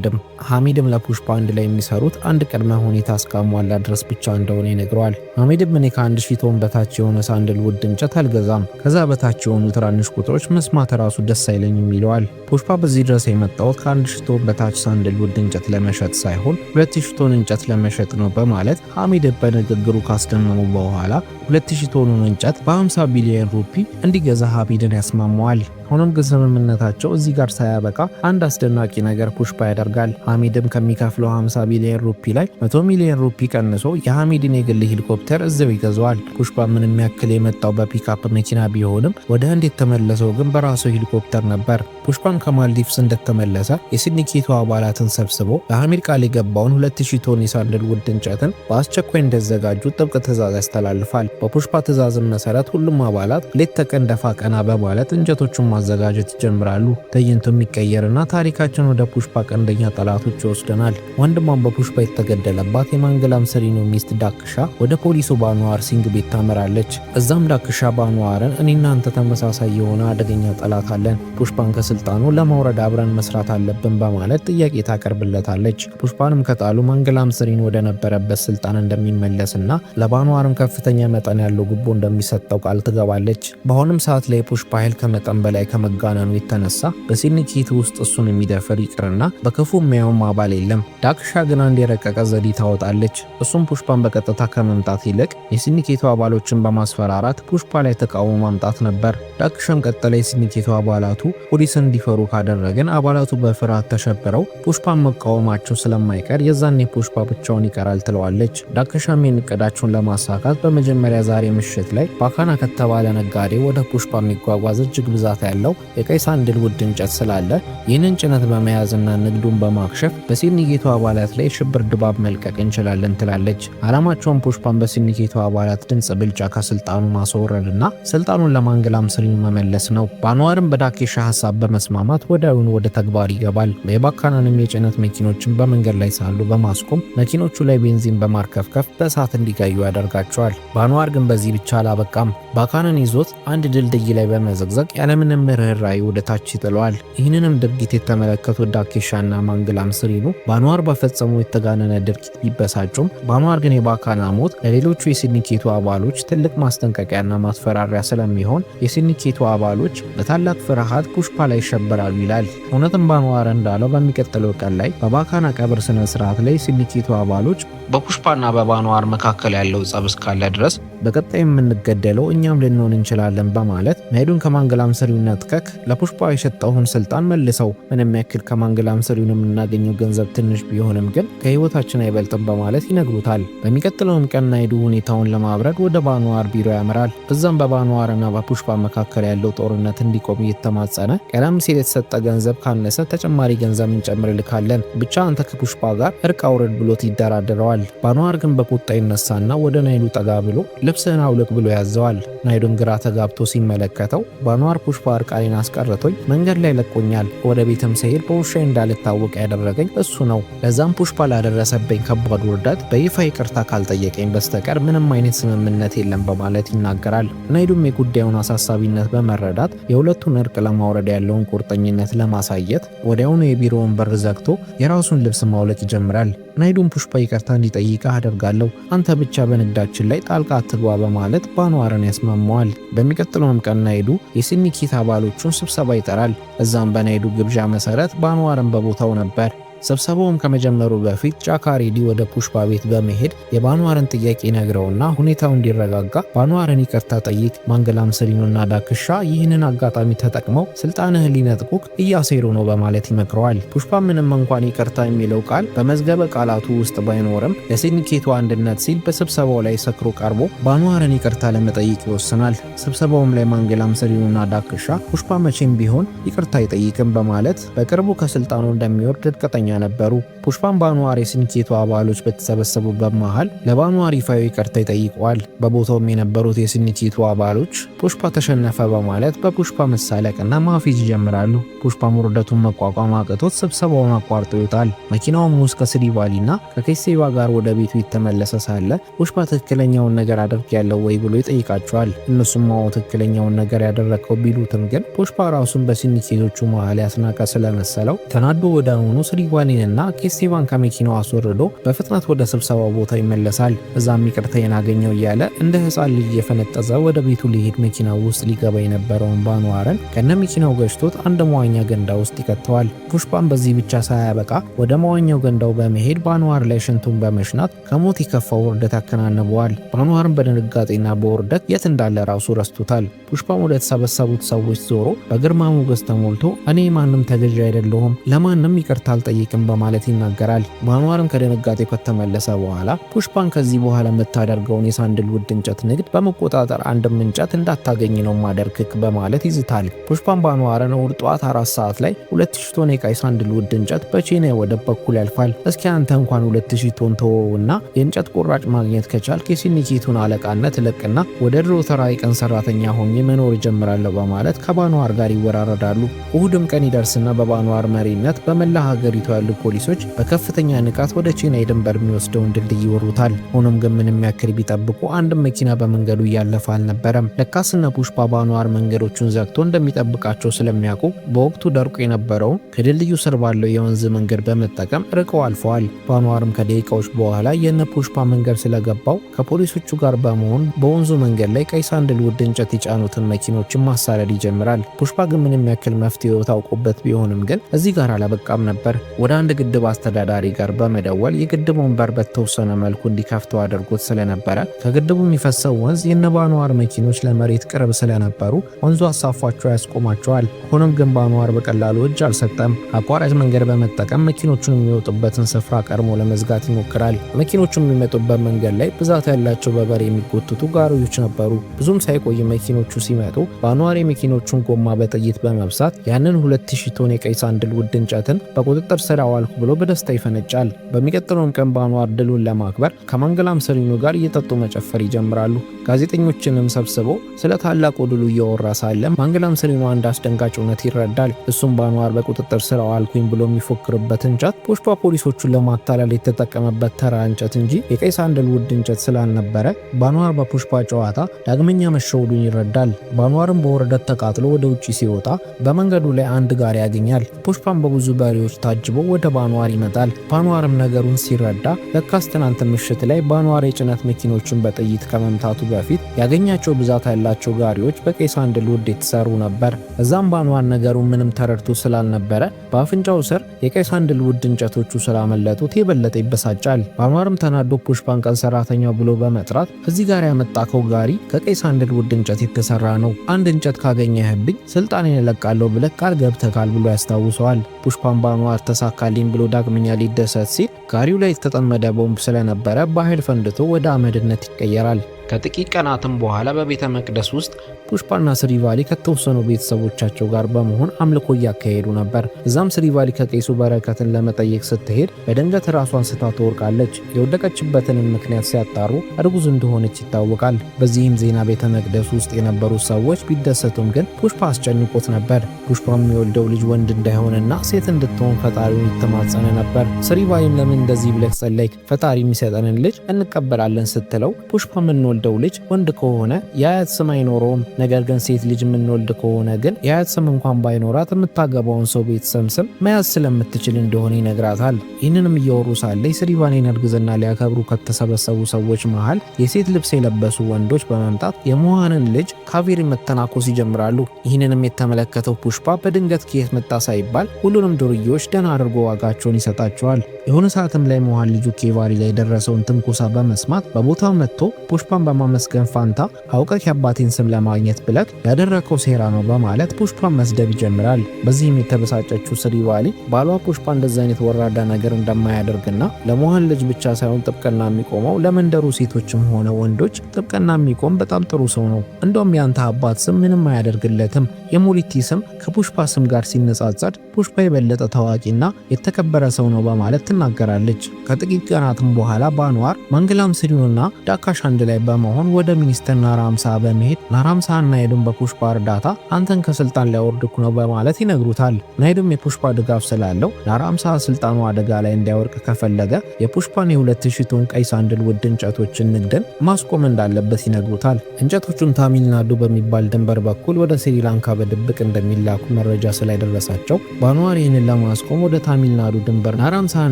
ሐሜድም ለፑሽፓ አንድ ላይ የሚሰሩት አንድ ቅድመ ሁኔታ እስካሟላ ድረስ ብቻ እንደሆነ ይነግረዋል። ሐሜድም እኔ ከ1000 ቶን ቶን በታች የሆነ ሳንደልውድ እንጨት አልገዛም። ከዛ በታች የሆኑ ትናንሽ ቁጥሮች መስማት ራሱ ደስ አይለኝም ይለዋል። ፑሽፓ በዚህ ድረስ የመጣው ከ1000 ቶን በታች ሳንደልውድ እንጨት ለመሸጥ ሳይሆን 2000 ቶን እንጨት ለመሸጥ ነው በማለት ሐሚድ በንግግሩ ካስደመሙ በኋላ 2000 ቶኑን እንጨት በ50 ቢሊዮን ሩፒ እንዲገዛ ሐሚድን ያስማማዋል። ሆኖም ግን ስምምነታቸው እዚህ ጋር ሳያበቃ አንድ አስደናቂ ነገር ፑሽፓ ያደርጋል። ሐሚድም ከሚከፍለው 50 ቢሊዮን ሩፒ ላይ 100 ሚሊዮን ሩፒ ቀንሶ የሐሚድን የግል ሄሊኮፕተር እዛው ይገዛዋል። ፑሽፓ ምንም ያክል የመጣው በፒካፕ መኪና ቢሆንም ወደ ህንድ የተመለሰው ግን በራሱ ሄሊኮፕተር ነበር። ፑሽፓም ከማልዲቭስ እንደተመለሰ የሲንዲኬቱ አባላትን ሰብስቦ ለሐሚድ ቃል የገባውን 2000 ቶን የሳንደልውድ እንጨትን በአስቸኳይ እንዲያዘጋጁ ጥብቅ ትዕዛዝ ያስተላልፋል። በፑሽፓ ትዕዛዝም መሰረት ሁሉም አባላት ሌት ተቀን ደፋ ቀና በማለት እንጨቶቹን ማዘጋጀት ይጀምራሉ። ትዕይንቱ የሚቀየርና ታሪካችን ወደ ፑሽፓ ቀንደኛ ጠላቶች ይወስደናል። ወንድሟን በፑሽፓ የተገደለባት የማንገላም ሰሪኖ ሚስት ዳክሻ ወደ ፖሊሱ ባንዋር ሲንግ ቤት ታመራለች። እዛም ዳክሻ ባንዋርን እኔና አንተ ተመሳሳይ የሆነ አደገኛ ጠላት አለን፣ ፑሽፓን ከስልጣኑ ለማውረድ አብረን መስራት አለብን በማለት ጥያቄ ታቀርብለታለች። ፑሽፓንም ከጣሉ ማንገላም ሰሪን ወደ ነበረበት ስልጣን እንደሚመለስና ለባንዋርም ከፍተኛ መጠን ያለው ጉቦ እንደሚሰጠው ቃል ትገባለች። በአሁንም ሰዓት ላይ ፑሽፓ ኃይል ከመጠን በላይ ከመጋነኑ የተነሳ በሲንዲኬቱ ውስጥ እሱን የሚደፍር ይቅርና በክፉ የሚያየውም አባል የለም። ዳክሻ ግን አንድ የረቀቀ ዘዴ ታወጣለች። እሱም ፑሽፓን በቀጥታ ከመምጣት ይልቅ የሲንዲኬቱ አባሎችን በማስፈራራት ፑሽፓ ላይ ተቃውሞ ማምጣት ነበር። ዳክሻም ቀጠለ የሲንዲኬቱ አባላቱ ፖሊስን እንዲፈሩ ካደረግን አባላቱ በፍርሃት ተሸብረው ፑሽፓን መቃወማቸው ስለማይቀር የዛኔ ፑሽፓ ብቻውን ይቀራል ትለዋለች። ዳክሻም እቅዳቸውን ለማሳካት በመጀመሪያ ዛሬ ምሽት ላይ ባካና ከተባለ ነጋዴ ወደ ፑሽፓ የሚጓጓዝ እጅግ ብዛት ያለው የቀይ ሳንደልውድ እንጨት ስላለ ይህንን ጭነት በመያዝና ንግዱን በማክሸፍ በሲንዲኬቱ አባላት ላይ ሽብር ድባብ መልቀቅ እንችላለን ትላለች። ዓላማቸውን ፑሽፓን በሲንዲኬቱ አባላት ድምፅ ብልጫ ከስልጣኑ ማስወረድና ስልጣኑን ለማንገላም ሰሪን መመለስ ነው። ባንዋርም በዳኬሻ ሀሳብ በመስማማት ወዲያውኑ ወደ ተግባር ይገባል። የባካናንም የጭነት መኪኖችን በመንገድ ላይ ሳሉ በማስቆም መኪኖቹ ላይ ቤንዚን በማርከፍከፍ በእሳት እንዲጋዩ ያደርጋቸዋል። ባንዋር ግን በዚህ ብቻ አላበቃም። ባካናን ይዞት አንድ ድልድይ ላይ በመዘግዘግ ያለምንም ርህራሄ ወደ ታች ይጥለዋል። ይህንንም ድርጊት የተመለከቱት ዳኬሻና ማንገላም ሰሪኑ ባንዋር በፈጸሙ የተጋነነ ድርጊት ቢበሳጩም ባንዋር ግን የባካና ሞት ለሌሎቹ የሲንዲኬቱ አባሎች ትልቅ ማስጠንቀቂያና ማስፈራሪያ ስለሚሆን የሲንዲኬቱ አባሎች በታላቅ ፍርሃት ፑሽፓ ላይ ይሸበራሉ ይላል። እውነትም ባንዋር እንዳለው በሚቀጥለው ቀን ላይ በባካና ቀብር ስነ ስርዓት ላይ ሲንዲኬቱ አባሎች በፑሽፓና በባንዋር መካከል ያለው ጸብ እስካለ ድረስ በቀጣይ የምንገደለው እኛም ልንሆን እንችላለን በማለት ናይዱን ከማንገላም ሰሪው ነጥቀክ ለፑሽፓ የሰጠውን ስልጣን መልሰው ምንም ያክል ከማንገላም ሰሪው የምናገኘው ገንዘብ ትንሽ ቢሆንም ግን ከህይወታችን አይበልጥም በማለት ይነግሩታል። በሚቀጥለውም ቀን ናይዱ ሁኔታውን ለማብረድ ወደ ባንዋር ቢሮ ያመራል። እዛም በባንዋርና በፑሽፓ መካከል ያለው ጦርነት እንዲቆም እየተማጸነ ቀደም ሲል የተሰጠ ገንዘብ ካነሰ ተጨማሪ ገንዘብ እንጨምርልካለን፣ ብቻ አንተ ከፑሽፓ ጋር እርቅ አውርድ ብሎት ይደራደረዋል። ባንዋር ግን በቁጣ ይነሳና ወደ ናይዱ ጠጋ ብሎ ልብስህን አውልቅ ብሎ ያዘዋል። ናይዱን ግራ ተጋብቶ ሲመለከተው ባንዋር ፑሽፓ እርቃኔን አስቀርቶኝ መንገድ ላይ ለቆኛል፣ ወደ ቤትም ስሄድ በውሻዬ እንዳልታወቅ ያደረገኝ እሱ ነው፣ ለዛም ፑሽፓ ላደረሰብኝ ከባድ ውርደት በይፋ ይቅርታ ካልጠየቀኝ በስተቀር ምንም አይነት ስምምነት የለም በማለት ይናገራል። ናይዱም የጉዳዩን አሳሳቢነት በመረዳት የሁለቱን እርቅ ለማውረድ ያለውን ቁርጠኝነት ለማሳየት ወዲያውኑ የቢሮውን በር ዘግቶ የራሱን ልብስ ማውለቅ ይጀምራል። ናይዱም ፑሽፓ ይቅርታ እንዲጠይቅህ አደርጋለሁ፣ አንተ ብቻ በንግዳችን ላይ ጣልቃ አትግባ በማለት ባንዋርን ያስማማዋል። በሚቀጥለውም ቀን ናይዱ የሲንዲኬት አባሎቹን ስብሰባ ይጠራል። እዛም በናይዱ ግብዣ መሰረት ባንዋርን በቦታው ነበር። ስብሰባውም ከመጀመሩ በፊት ጃካሬዲ ወደ ፑሽፓ ቤት በመሄድ የባንዋርን ጥያቄ ነግረውና ሁኔታው እንዲረጋጋ ባንዋርን ይቅርታ ጠይቅ፣ ማንገላም ሰሪኑና ዳክሻ ይህንን አጋጣሚ ተጠቅመው ስልጣንህን ሊነጥቁክ እያሴሩ ነው በማለት ይመክረዋል። ፑሽፓ ምንም እንኳን ይቅርታ የሚለው ቃል በመዝገበ ቃላቱ ውስጥ ባይኖርም ለሲንዲኬቱ አንድነት ሲል በስብሰባው ላይ ሰክሮ ቀርቦ ባንዋርን ይቅርታ ለመጠየቅ ይወስናል። ስብሰባውም ላይ ማንገላም ሰሪኑና ዳክሻ ፑሽፓ መቼም ቢሆን ይቅርታ አይጠይቅም በማለት በቅርቡ ከስልጣኑ እንደሚወርድ እርግጠኛ ነበሩ። ፑሽፓን ባንዋር የሲንዲኬቱ አባሎች በተሰበሰቡበት መሃል ለባንዋር ይፋዊ ይቅርታ ይጠይቀዋል። በቦታውም የነበሩት የሲንዲኬቱ አባሎች ፑሽፓ ተሸነፈ በማለት በፑሽፓ መሳለቅና ማፌዝ ይጀምራሉ። ፑሽፓ ውርደቱን መቋቋም አቅቶት ስብሰባውን አቋርጦ ይወጣል። መኪናውም ውስጥ ከስሪቫሊና ከኬሴዋ ጋር ወደ ቤቱ የተመለሰ ሳለ ፑሽፓ ትክክለኛውን ነገር አድርጌያለሁ ወይ ብሎ ይጠይቃቸዋል። እነሱም ትክክለኛውን ነገር ያደረገው ቢሉትም ግን ፑሽፓ ራሱን በሲንዲኬቶቹ መሃል ያስናቀ ስለመሰለው ተናዶ ወዲያውኑ ስሪቫሊ ስሪቫሊንና ኬስቲቫን ከመኪናው አስወርዶ በፍጥነት ወደ ስብሰባው ቦታ ይመለሳል። እዛም ይቅርታዬን አገኘው እያለ እንደ ህፃን ልጅ የፈነጠዘ ወደ ቤቱ ሊሄድ መኪናው ውስጥ ሊገባ የነበረውን ባንዋርን ከነ መኪናው ገጭቶት አንድ መዋኛ ገንዳ ውስጥ ይከተዋል። ፑሽፓን በዚህ ብቻ ሳያበቃ ወደ መዋኛው ገንዳው በመሄድ ባንዋር ላይ ሽንቱን በመሽናት ከሞት የከፋው ውርደት ያከናንበዋል። ባንዋርን በድንጋጤና በውርደት የት እንዳለ ራሱ ረስቶታል። ፑሽፓን ወደ ተሰበሰቡት ሰዎች ዞሮ በግርማ ሞገስ ተሞልቶ እኔ ማንም ተገዥ አይደለሁም፣ ለማንም ይቅርታ አልጠይቅም በማለት ይናገራል። ባንዋርም ከድንጋጤው ከተመለሰ በኋላ ፑሽፓን ከዚህ በኋላ የምታደርገውን የሳንድልውድ እንጨት ንግድ በመቆጣጠር አንድም እንጨት እንዳታገኝ ነው ማደርክክ በማለት ይዝታል። ፑሽፓን ባንዋርን እሁድ ጠዋት 4 ሰዓት ላይ 2000 ቶን የቀይ ሳንድልውድ እንጨት በቼናይ ወደብ በኩል ያልፋል። እስኪ አንተ እንኳን 2000 ቶን ተወውና የእንጨት ቁራጭ ማግኘት ከቻልክ የሲንዲኬቱን አለቃነት ለቅና ወደ ድሮ ተራ የቀን ሰራተኛ ሆኜ መኖር ጀምራለሁ በማለት ከባንዋር ጋር ይወራረዳሉ። እሁድም ቀን ይደርስና በባንዋር መሪነት በመላ ሀገሪቱ ያሉ ፖሊሶች በከፍተኛ ንቃት ወደ ቼናይ ድንበር የሚወስደውን ድልድይ ይወሩታል። ሆኖም ግን ምንም ያክል ቢጠብቁ አንድም መኪና በመንገዱ እያለፈ አልነበረም። ለካስና ፑሽፓ ባንዋር መንገዶቹን ዘግቶ እንደሚጠብቃቸው ስለሚያውቁ በወቅቱ ደርቆ የነበረውን ከድልድዩ ስር ባለው የወንዝ መንገድ በመጠቀም ርቀው አልፈዋል። ባንዋርም ከደቂቃዎች በኋላ የነ ፑሽፓ መንገድ ስለገባው ከፖሊሶቹ ጋር በመሆን በወንዙ መንገድ ላይ ቀይ ሳንድልውድ እንጨት የጫኑትን መኪኖችን ማሳደድ ይጀምራል። ፑሽፓ ግን ምንም ያክል መፍትሄው ታውቆበት ቢሆንም ግን እዚህ ጋር አላበቃም ነበር። ወደ አንድ ግድብ አስተዳዳሪ ጋር በመደወል የግድቡን በር በተወሰነ መልኩ እንዲከፍተው አድርጎት ስለነበረ ከግድቡ የሚፈሰው ወንዝ የነ ባንዋር መኪኖች ለመሬት ቅርብ ስለነበሩ ወንዙ አሳፏቸው ያስቆማቸዋል። ሆኖም ግን ባንዋር በቀላሉ እጅ አልሰጠም። አቋራጭ መንገድ በመጠቀም መኪኖቹን የሚወጡበትን ስፍራ ቀድሞ ለመዝጋት ይሞክራል። መኪኖቹን የሚመጡበት መንገድ ላይ ብዛት ያላቸው በበሬ የሚጎትቱ ጋሪዎች ነበሩ። ብዙም ሳይቆይ መኪኖቹ ሲመጡ ባንዋር የመኪኖቹን ጎማ በጥይት በመብሳት ያንን 2000 ቶን የቀይ ሳንድልውድ እንጨትን በቁጥጥር ስር አዋልኩ ብሎ በደስታ ይፈነጫል። በሚቀጥለውም ቀን ባንዋር ድሉን ለማክበር ከማንገላም ሰሪኑ ጋር እየጠጡ መጨፈር ይጀምራሉ። ጋዜጠኞችንም ሰብስበው ስለ ታላቁ ድሉ እያወራ ሳለ ማንገላም ሰሪኑ አንድ አስደንጋጭ እውነት ይረዳል። እሱም ባንዋር በቁጥጥር ስር አዋልኩኝ ብሎ የሚፎክርበት እንጨት ፑሽፓ ፖሊሶቹን ለማታለል የተጠቀመበት ተራ እንጨት እንጂ የቀይ ሳንድልውድ እንጨት ስላልነበረ ባንዋር በፑሽፓ ጨዋታ ዳግመኛ መሸወዱን ይረዳል። ባንዋርም በውርደት ተቃጥሎ ወደ ውጪ ሲወጣ በመንገዱ ላይ አንድ ጋሪ ያገኛል። ፑሽፓም በብዙ በሬዎች ታጅቦ ወደ ባንዋር ይመጣል። ባንዋርም ነገሩን ሲረዳ ለካስ ትናንት ምሽት ላይ ባንዋር የጭነት መኪኖችን በጥይት ከመምታቱ በፊት ያገኛቸው ብዛት ያላቸው ጋሪዎች በቀይ ሳንድልውድ የተሰሩ ነበር። እዛም ባንዋር ነገሩን ምንም ተረድቶ ስላልነበረ በአፍንጫው ስር የቀይ ሳንድልውድ እንጨቶቹ ስላመለጡት የበለጠ ይበሳጫል። ባንዋርም ተናዶ ፑሽፓን ቀን ሰራተኛው ብሎ በመጥራት እዚህ ጋር ያመጣከው ጋሪ ከቀይ ሳንድልውድ እንጨት የተሰራ ነው፣ አንድ እንጨት ካገኘህብኝ ስልጣኔን እለቃለሁ ብለህ ቃል ገብተካል ብሎ ያስታውሰዋል። ፑሽፓን ባንዋር ተሳካልኝ ብሎ ዳግመኛ ሊደሰት ሲል ጋሪው ላይ የተጠመደ ቦምብ ስለነበረ በኃይል ፈንድቶ ወደ አመድነት ይቀየራል። ከጥቂት ቀናትም በኋላ በቤተ መቅደስ ውስጥ ፑሽፓና ስሪቫሊ ከተወሰኑ ቤተሰቦቻቸው ጋር በመሆን አምልኮ እያካሄዱ ነበር። እዛም ስሪቫሊ ከቄሱ በረከትን ለመጠየቅ ስትሄድ በድንገት ራሷን ስታ ትወርቃለች። የወደቀችበትንም ምክንያት ሲያጣሩ እርጉዝ እንደሆነች ይታወቃል። በዚህም ዜና ቤተ መቅደስ ውስጥ የነበሩ ሰዎች ቢደሰቱም ግን ፑሽፓ አስጨንቆት ነበር። ፑሽፓ የሚወልደው ልጅ ወንድ እንዳይሆንና ሴት እንድትሆን ፈጣሪውን ይተማጸነ ነበር። ስሪቫሊም ለምን እንደዚህ ብለህ ጸለይክ? ፈጣሪ የሚሰጠንን ልጅ እንቀበላለን ስትለው ፑሽፓ የምንወልደው ልጅ ወንድ ከሆነ የአያት ስም አይኖረውም፣ ነገር ግን ሴት ልጅ የምንወልድ ከሆነ ግን የአያት ስም እንኳን ባይኖራት የምታገባውን ሰው ቤተሰብ ስም መያዝ ስለምትችል እንደሆነ ይነግራታል። ይህንንም እያወሩ ሳለ የስሪቫሊን እርግዝና ሊያከብሩ ከተሰበሰቡ ሰዎች መሃል የሴት ልብስ የለበሱ ወንዶች በመምጣት የሞሃንን ልጅ ካቬሪ መተናኮስ ይጀምራሉ። ይህንንም የተመለከተው ፑሽፓ በድንገት ከየት መጣ ሳይባል ሁሉንም ዱርዬዎች ደህና አድርጎ ዋጋቸውን ይሰጣቸዋል። የሆነ ሰዓትም ላይ ሞሃን ልጁ ኬቫሪ ላይ የደረሰውን ትንኮሳ በመስማት በቦታው መጥቶ ፑሽፓን በማመስገን ፋንታ አውቀህ የአባቴን ስም ለማግኘት ብለህ ያደረከው ሴራ ነው በማለት ፑሽፓን መስደብ ይጀምራል። በዚህም የተበሳጨችው ስሪቫሊ ባሏ ፑሽፓ እንደዚህ አይነት ወራዳ ነገር እንደማያደርግና ለሞሃን ልጅ ብቻ ሳይሆን ጥብቅና የሚቆመው ለመንደሩ ሴቶችም ሆነ ወንዶች ጥብቅና የሚቆም በጣም ጥሩ ሰው ነው፣ እንደውም ያንተ አባት ስም ምንም አያደርግለትም፣ የሞሊቲ ስም ከፑሽፓ ስም ጋር ሲነጻጸር ፑሽፓ የበለጠ ታዋቂና የተከበረ ሰው ነው በማለት ትናገራለች። ከጥቂት ቀናትም በኋላ ባንዋር ማንገላም ሰሪኑና ዳካሽ አንድ ላይ በመሆን ወደ ሚኒስትር ናራምሳ በመሄድ ናራምሳና ናይዱን በፑሽፓ እርዳታ አንተን ከስልጣን ሊያወርድኩ ነው በማለት ይነግሩታል። ናይዱም የፑሽፓ ድጋፍ ስላለው ናራምሳ ስልጣኑ አደጋ ላይ እንዲያወርቅ ከፈለገ የፑሽፓን የ2000 ቶን ቀይ ሳንድልውድ እንጨቶችን ንግድን ማስቆም እንዳለበት ይነግሩታል። እንጨቶቹን ታሚልናዱ በሚባል ድንበር በኩል ወደ ስሪላንካ በድብቅ እንደሚላኩ መረጃ ስላይደረሳቸው ባንዋር ይህንን ለማስቆም ወደ ታሚልናዱ ድንበር ናራምሳን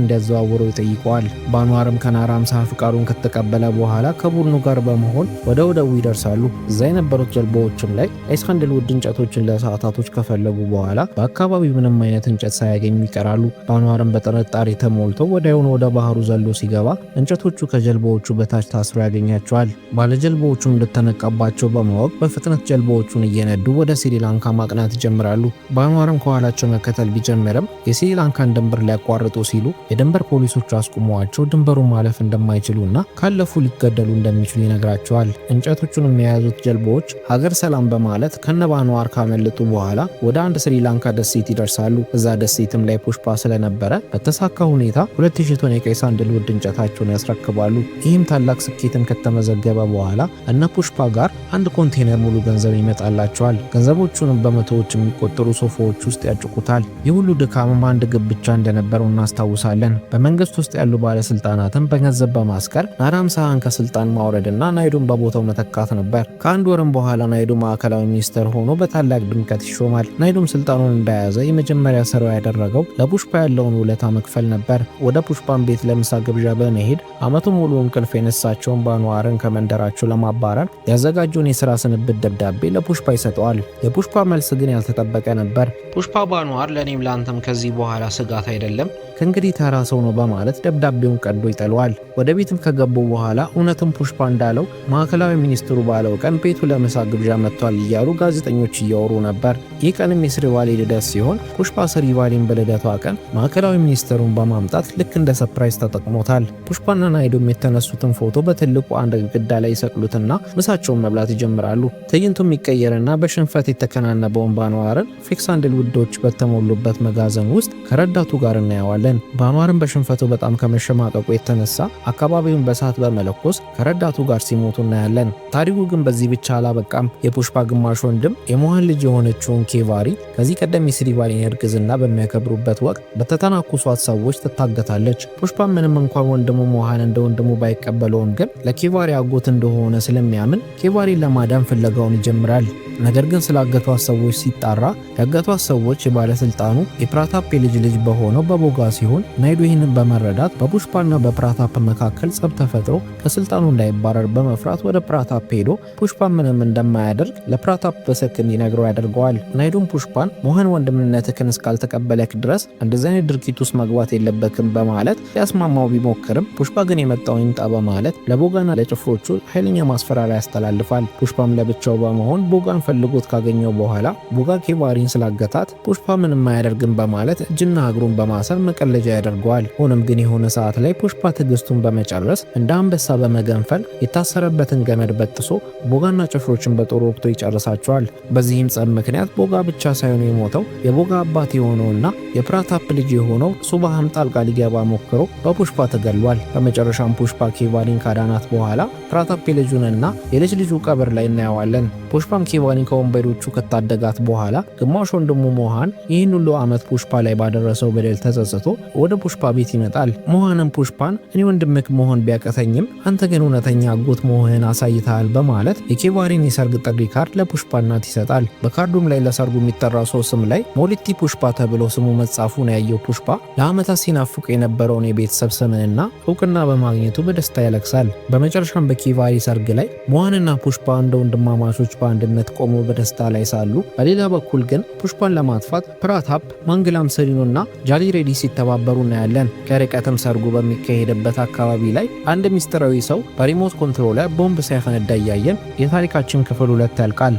እንዲያዘዋውሩ ይጠይቀዋል። ባንዋርም ከናራምሳ ፍቃዱን ከተቀበለ በኋላ ከቡድኑ ጋር በመሆን ወደ ወደቡ ይደርሳሉ። እዛ የነበሩት ጀልባዎችም ላይ ቀይ ሳንድልውድ እንጨቶችን ለሰዓታቶች ከፈለጉ በኋላ በአካባቢው ምንም አይነት እንጨት ሳያገኙ ይቀራሉ። ባንዋርም በጥርጣሬ ተሞልቶ ወዲያውኑ ወደ ባህሩ ዘሎ ሲገባ እንጨቶቹ ከጀልባዎቹ በታች ታስረው ያገኛቸዋል። ባለጀልባዎቹ እንደተነቃባቸው በማወቅ በፍጥነት ጀልባዎቹን እየነዱ ወደ ስሪላንካ ማቅናት ይጀምራሉ። ባንዋርም ከኋላቸው መከተል ቢጀምርም የስሪላንካን ድንበር ሊያቋርጡ ሲሉ የድንበር ፖሊሶች አስቁመዋቸው ድንበሩን ማለፍ እንደማይችሉና ካለፉ ሊገደሉ እንደሚችሉ ይነግራቸዋል። እንጨቶቹን የያዙት ጀልባዎች ሀገር ሰላም በማለት ከነባንዋር ካመለጡ በኋላ ወደ አንድ ስሪላንካ ደሴት ይደርሳሉ። እዛ ደሴትም ላይ ፑሽፓ ስለነበረ በተሳካ ሁኔታ 2000 ቶን የቀይ ሳንድልውድ እንጨታቸውን ያስረክባሉ። ይህም ታላቅ ስኬትን ከተመዘገበ በኋላ እነ ፑሽፓ ጋር አንድ ኮንቴነር ሙሉ ገንዘብ ይመጣላቸዋል። ገንዘቦቹንም በመቶዎች የሚቆጠሩ ሶፋዎች ውስጥ ያጭቁታል። ይህ ሁሉ ድካምም አንድ ግብ ብቻ እንደነበረው እናስታውሳለን። በመንግስት ውስጥ ያሉ ባለስልጣናትን በገንዘብ በማስቀር ናራምሳን ከስልጣን ማውረድና ናይዱን በቦታው መተካት ነበር። ከአንድ ወርም በኋላ ናይዱ ማዕከላዊ ሚኒስትር ሆኖ በታላቅ ድምቀት ይሾማል። ናይዱም ስልጣኑን እንደያዘ የመጀመሪያ ስራው ያደረገው ለፑሽፓ ያለውን ውለታ መክፈል ነበር። ወደ ፑሽፓን ቤት ለምሳ ግብዣ በመሄድ አመቱን ሙሉ እንቅልፍ የነሳቸውን ባንዋርን ከመንደራቸው ለማባረር ያዘጋጀውን የስራ ስንብት ደብዳቤ ለፑሽፓ ይሰጠዋል። የፑሽፓ መልስ ግን ያልተጠበቀ ነበር። ፑሽፓ ባንዋር ለኔም ላንተም ከዚህ በኋላ ስጋት አይደለም፣ ከእንግዲህ ተራ ሰው ነው በማለት ደብዳቤውን ቀዶ ይጠለዋል። ወደ ቤትም ከገቡ በኋላ እውነትም ፑሽፓ እንዳለው ማዕከላዊ ሚኒስትሩ ባለው ቀን ቤቱ ለምሳ ግብዣ መጥቷል እያሉ ጋዜጠኞች እያወሩ ነበር። ይህ ቀንም የስሪቫሊ ልደት ሲሆን ፑሽፓ ስሪቫሊን በልደቷ ቀን ማዕከላዊ ሚኒስትሩን በማምጣት ልክ እንደ ሰፕራይዝ ተጠቅሞታል። ፑሽፓና ናይዱም የተነሱትን ፎቶ በትልቁ አንድ ግድግዳ ላይ ይሰቅሉትና ምሳቸውን መብላት ይጀምራሉ። ትዕይንቱም ይቀየርና በሽንፈት የተከናነበውን ባንዋርን ፌክ ሳንድልውዶች በተሞሉበት መጋዘን ውስጥ ከረዳቱ ጋር እናየዋለን። ባንዋርን በሽንፈቱ በጣም ከመሸማቀቁ የተነሳ አካባቢውን በሳት በመለኮስ ከረዳቱ ጋር ሲሞቱ እናያለን። ታሪኩ ግን በዚህ ብቻ አላበቃም። የፑሽፓ ግማሽ ወንድም የሞሃን ልጅ የሆነችውን ኬቫሪ ከዚህ ቀደም የስሪቫሊን እርግዝና በሚያከብሩበት ወቅት በተተናኮሷት ሰዎች ትታገታለች። ፑሽፓ ምንም እንኳን ወንድሙ ሞሃን እንደ ወንድሙ ባይቀበለውም ግን ለኬቫሪ አጎት እንደሆነ ስለሚያምን ኬቫሪን ለማዳን ፍለጋውን ይጀምራል። ነገር ግን ስላገቷት ሰዎች ሲጣራ ያገቷት ሰዎች የባለስልጣኑ የፕራታፕ ልጅ በሆነው በቦጋ ሲሆን ናይዱ ይህንን በመረዳት በፑሽፓና በፕራታፕ መካከል ጸብ ተፈጥሮ ከስልጣኑ እንዳይባረር በመፍራት ወደ ፕራታፕ ሄዶ ፑሽፓ ምንም እንደማያደርግ ለፕራታፕ በስልክ እንዲነግረው ያደርገዋል። ናይዱም ፑሽፓን ሞሃን ወንድምነትህን እስካልተቀበለክ ድረስ እንደዚህ አይነት ድርጊት ውስጥ መግባት የለበትም በማለት ያስማማው ቢሞክርም ፑሽፓ ግን የመጣውን ይምጣ በማለት ለቦጋና ለጭፍሮቹ ኃይለኛ ማስፈራሪያ ያስተላልፋል። ፑሽፓም ለብቻው በመሆን ቦጋን ፈልጎት ካገኘው በኋላ ቦጋ ኬቫሪን ስላገታት ፑሽፓ ምንም አያደርግም በማለት እጅና እግሩን በማሰር መቀለጃ ያደርገዋል። ሆኖም ግን የሆነ ሰዓት ላይ ፑሽፓ ትዕግስቱን በመጨረስ እንደ አንበሳ በመገንፈል የታሰረበትን ገመድ በጥሶ ቦጋና ጭፍሮችን በጦር ወቅቶ ይጨርሳቸዋል። በዚህም ጸብ ምክንያት ቦጋ ብቻ ሳይሆን የሞተው የቦጋ አባት የሆነውና የፕራታፕ ልጅ የሆነው ሱባሃም ጣልቃ ሊገባ ሞክሮ በፑሽፓ ተገሏል። በመጨረሻም ፑሽፓ ኬቫሪን ካዳናት በኋላ ፕራታፕ ልጁንና የልጅ ልጁ ቀብር ላይ እናየዋለን። ፑሽፓም ኬቫሪን ከወንበዴዎቹ ከታደጋት በኋላ ግማሽ ወንድሙ ሞሃን ይህን ሁሉ ዓመት ፑሽፓ ላይ ባደረሰው በደል ተጸጽቶ ወደ ፑሽፓ ቤት ይመጣል። ሞሃንም ፑሽፓን እኔ ወንድምክ መሆን ቢያቀተኝም አንተ ግን እውነተኛ አጎት መሆንህን አሳይተሃል በማለት የኬቫሪን የሰርግ ጥሪ ካርድ ለፑሽፓ እናት ይሰጣል። በካርዱም ላይ ለሰርጉ የሚጠራው ሰው ስም ላይ ሞሊቲ ፑሽፓ ተብሎ ስሙ መጻፉን ያየው ፑሽፓ ለዓመታት ሲናፍቁ የነበረውን የቤተሰብ ስምንና እውቅና በማግኘቱ በደስታ ያለቅሳል። በመጨረሻም በኬቫሪ ሰርግ ላይ ሞሃንና ፑሽፓ እንደ ወንድማማቾች በአንድነት ቆሞ በደስታ ላይ ሳሉ፣ በሌላ በኩል ግን ፑሽፓን ለማጥፋት ፕራታፕ፣ ማንግላም ሰሪኖና ጃሊ ሬዲ ሲተባበሩ እናያለን። ከርቀትም ሰርጉ በሚካሄድበት አካባቢ ላይ አንድ ሚስጥራዊ ሰው በሪሞት ኮንትሮለር ቦምብ ሲያፈነዳ እያየን የታሪካችን ክፍል 2 ያልቃል።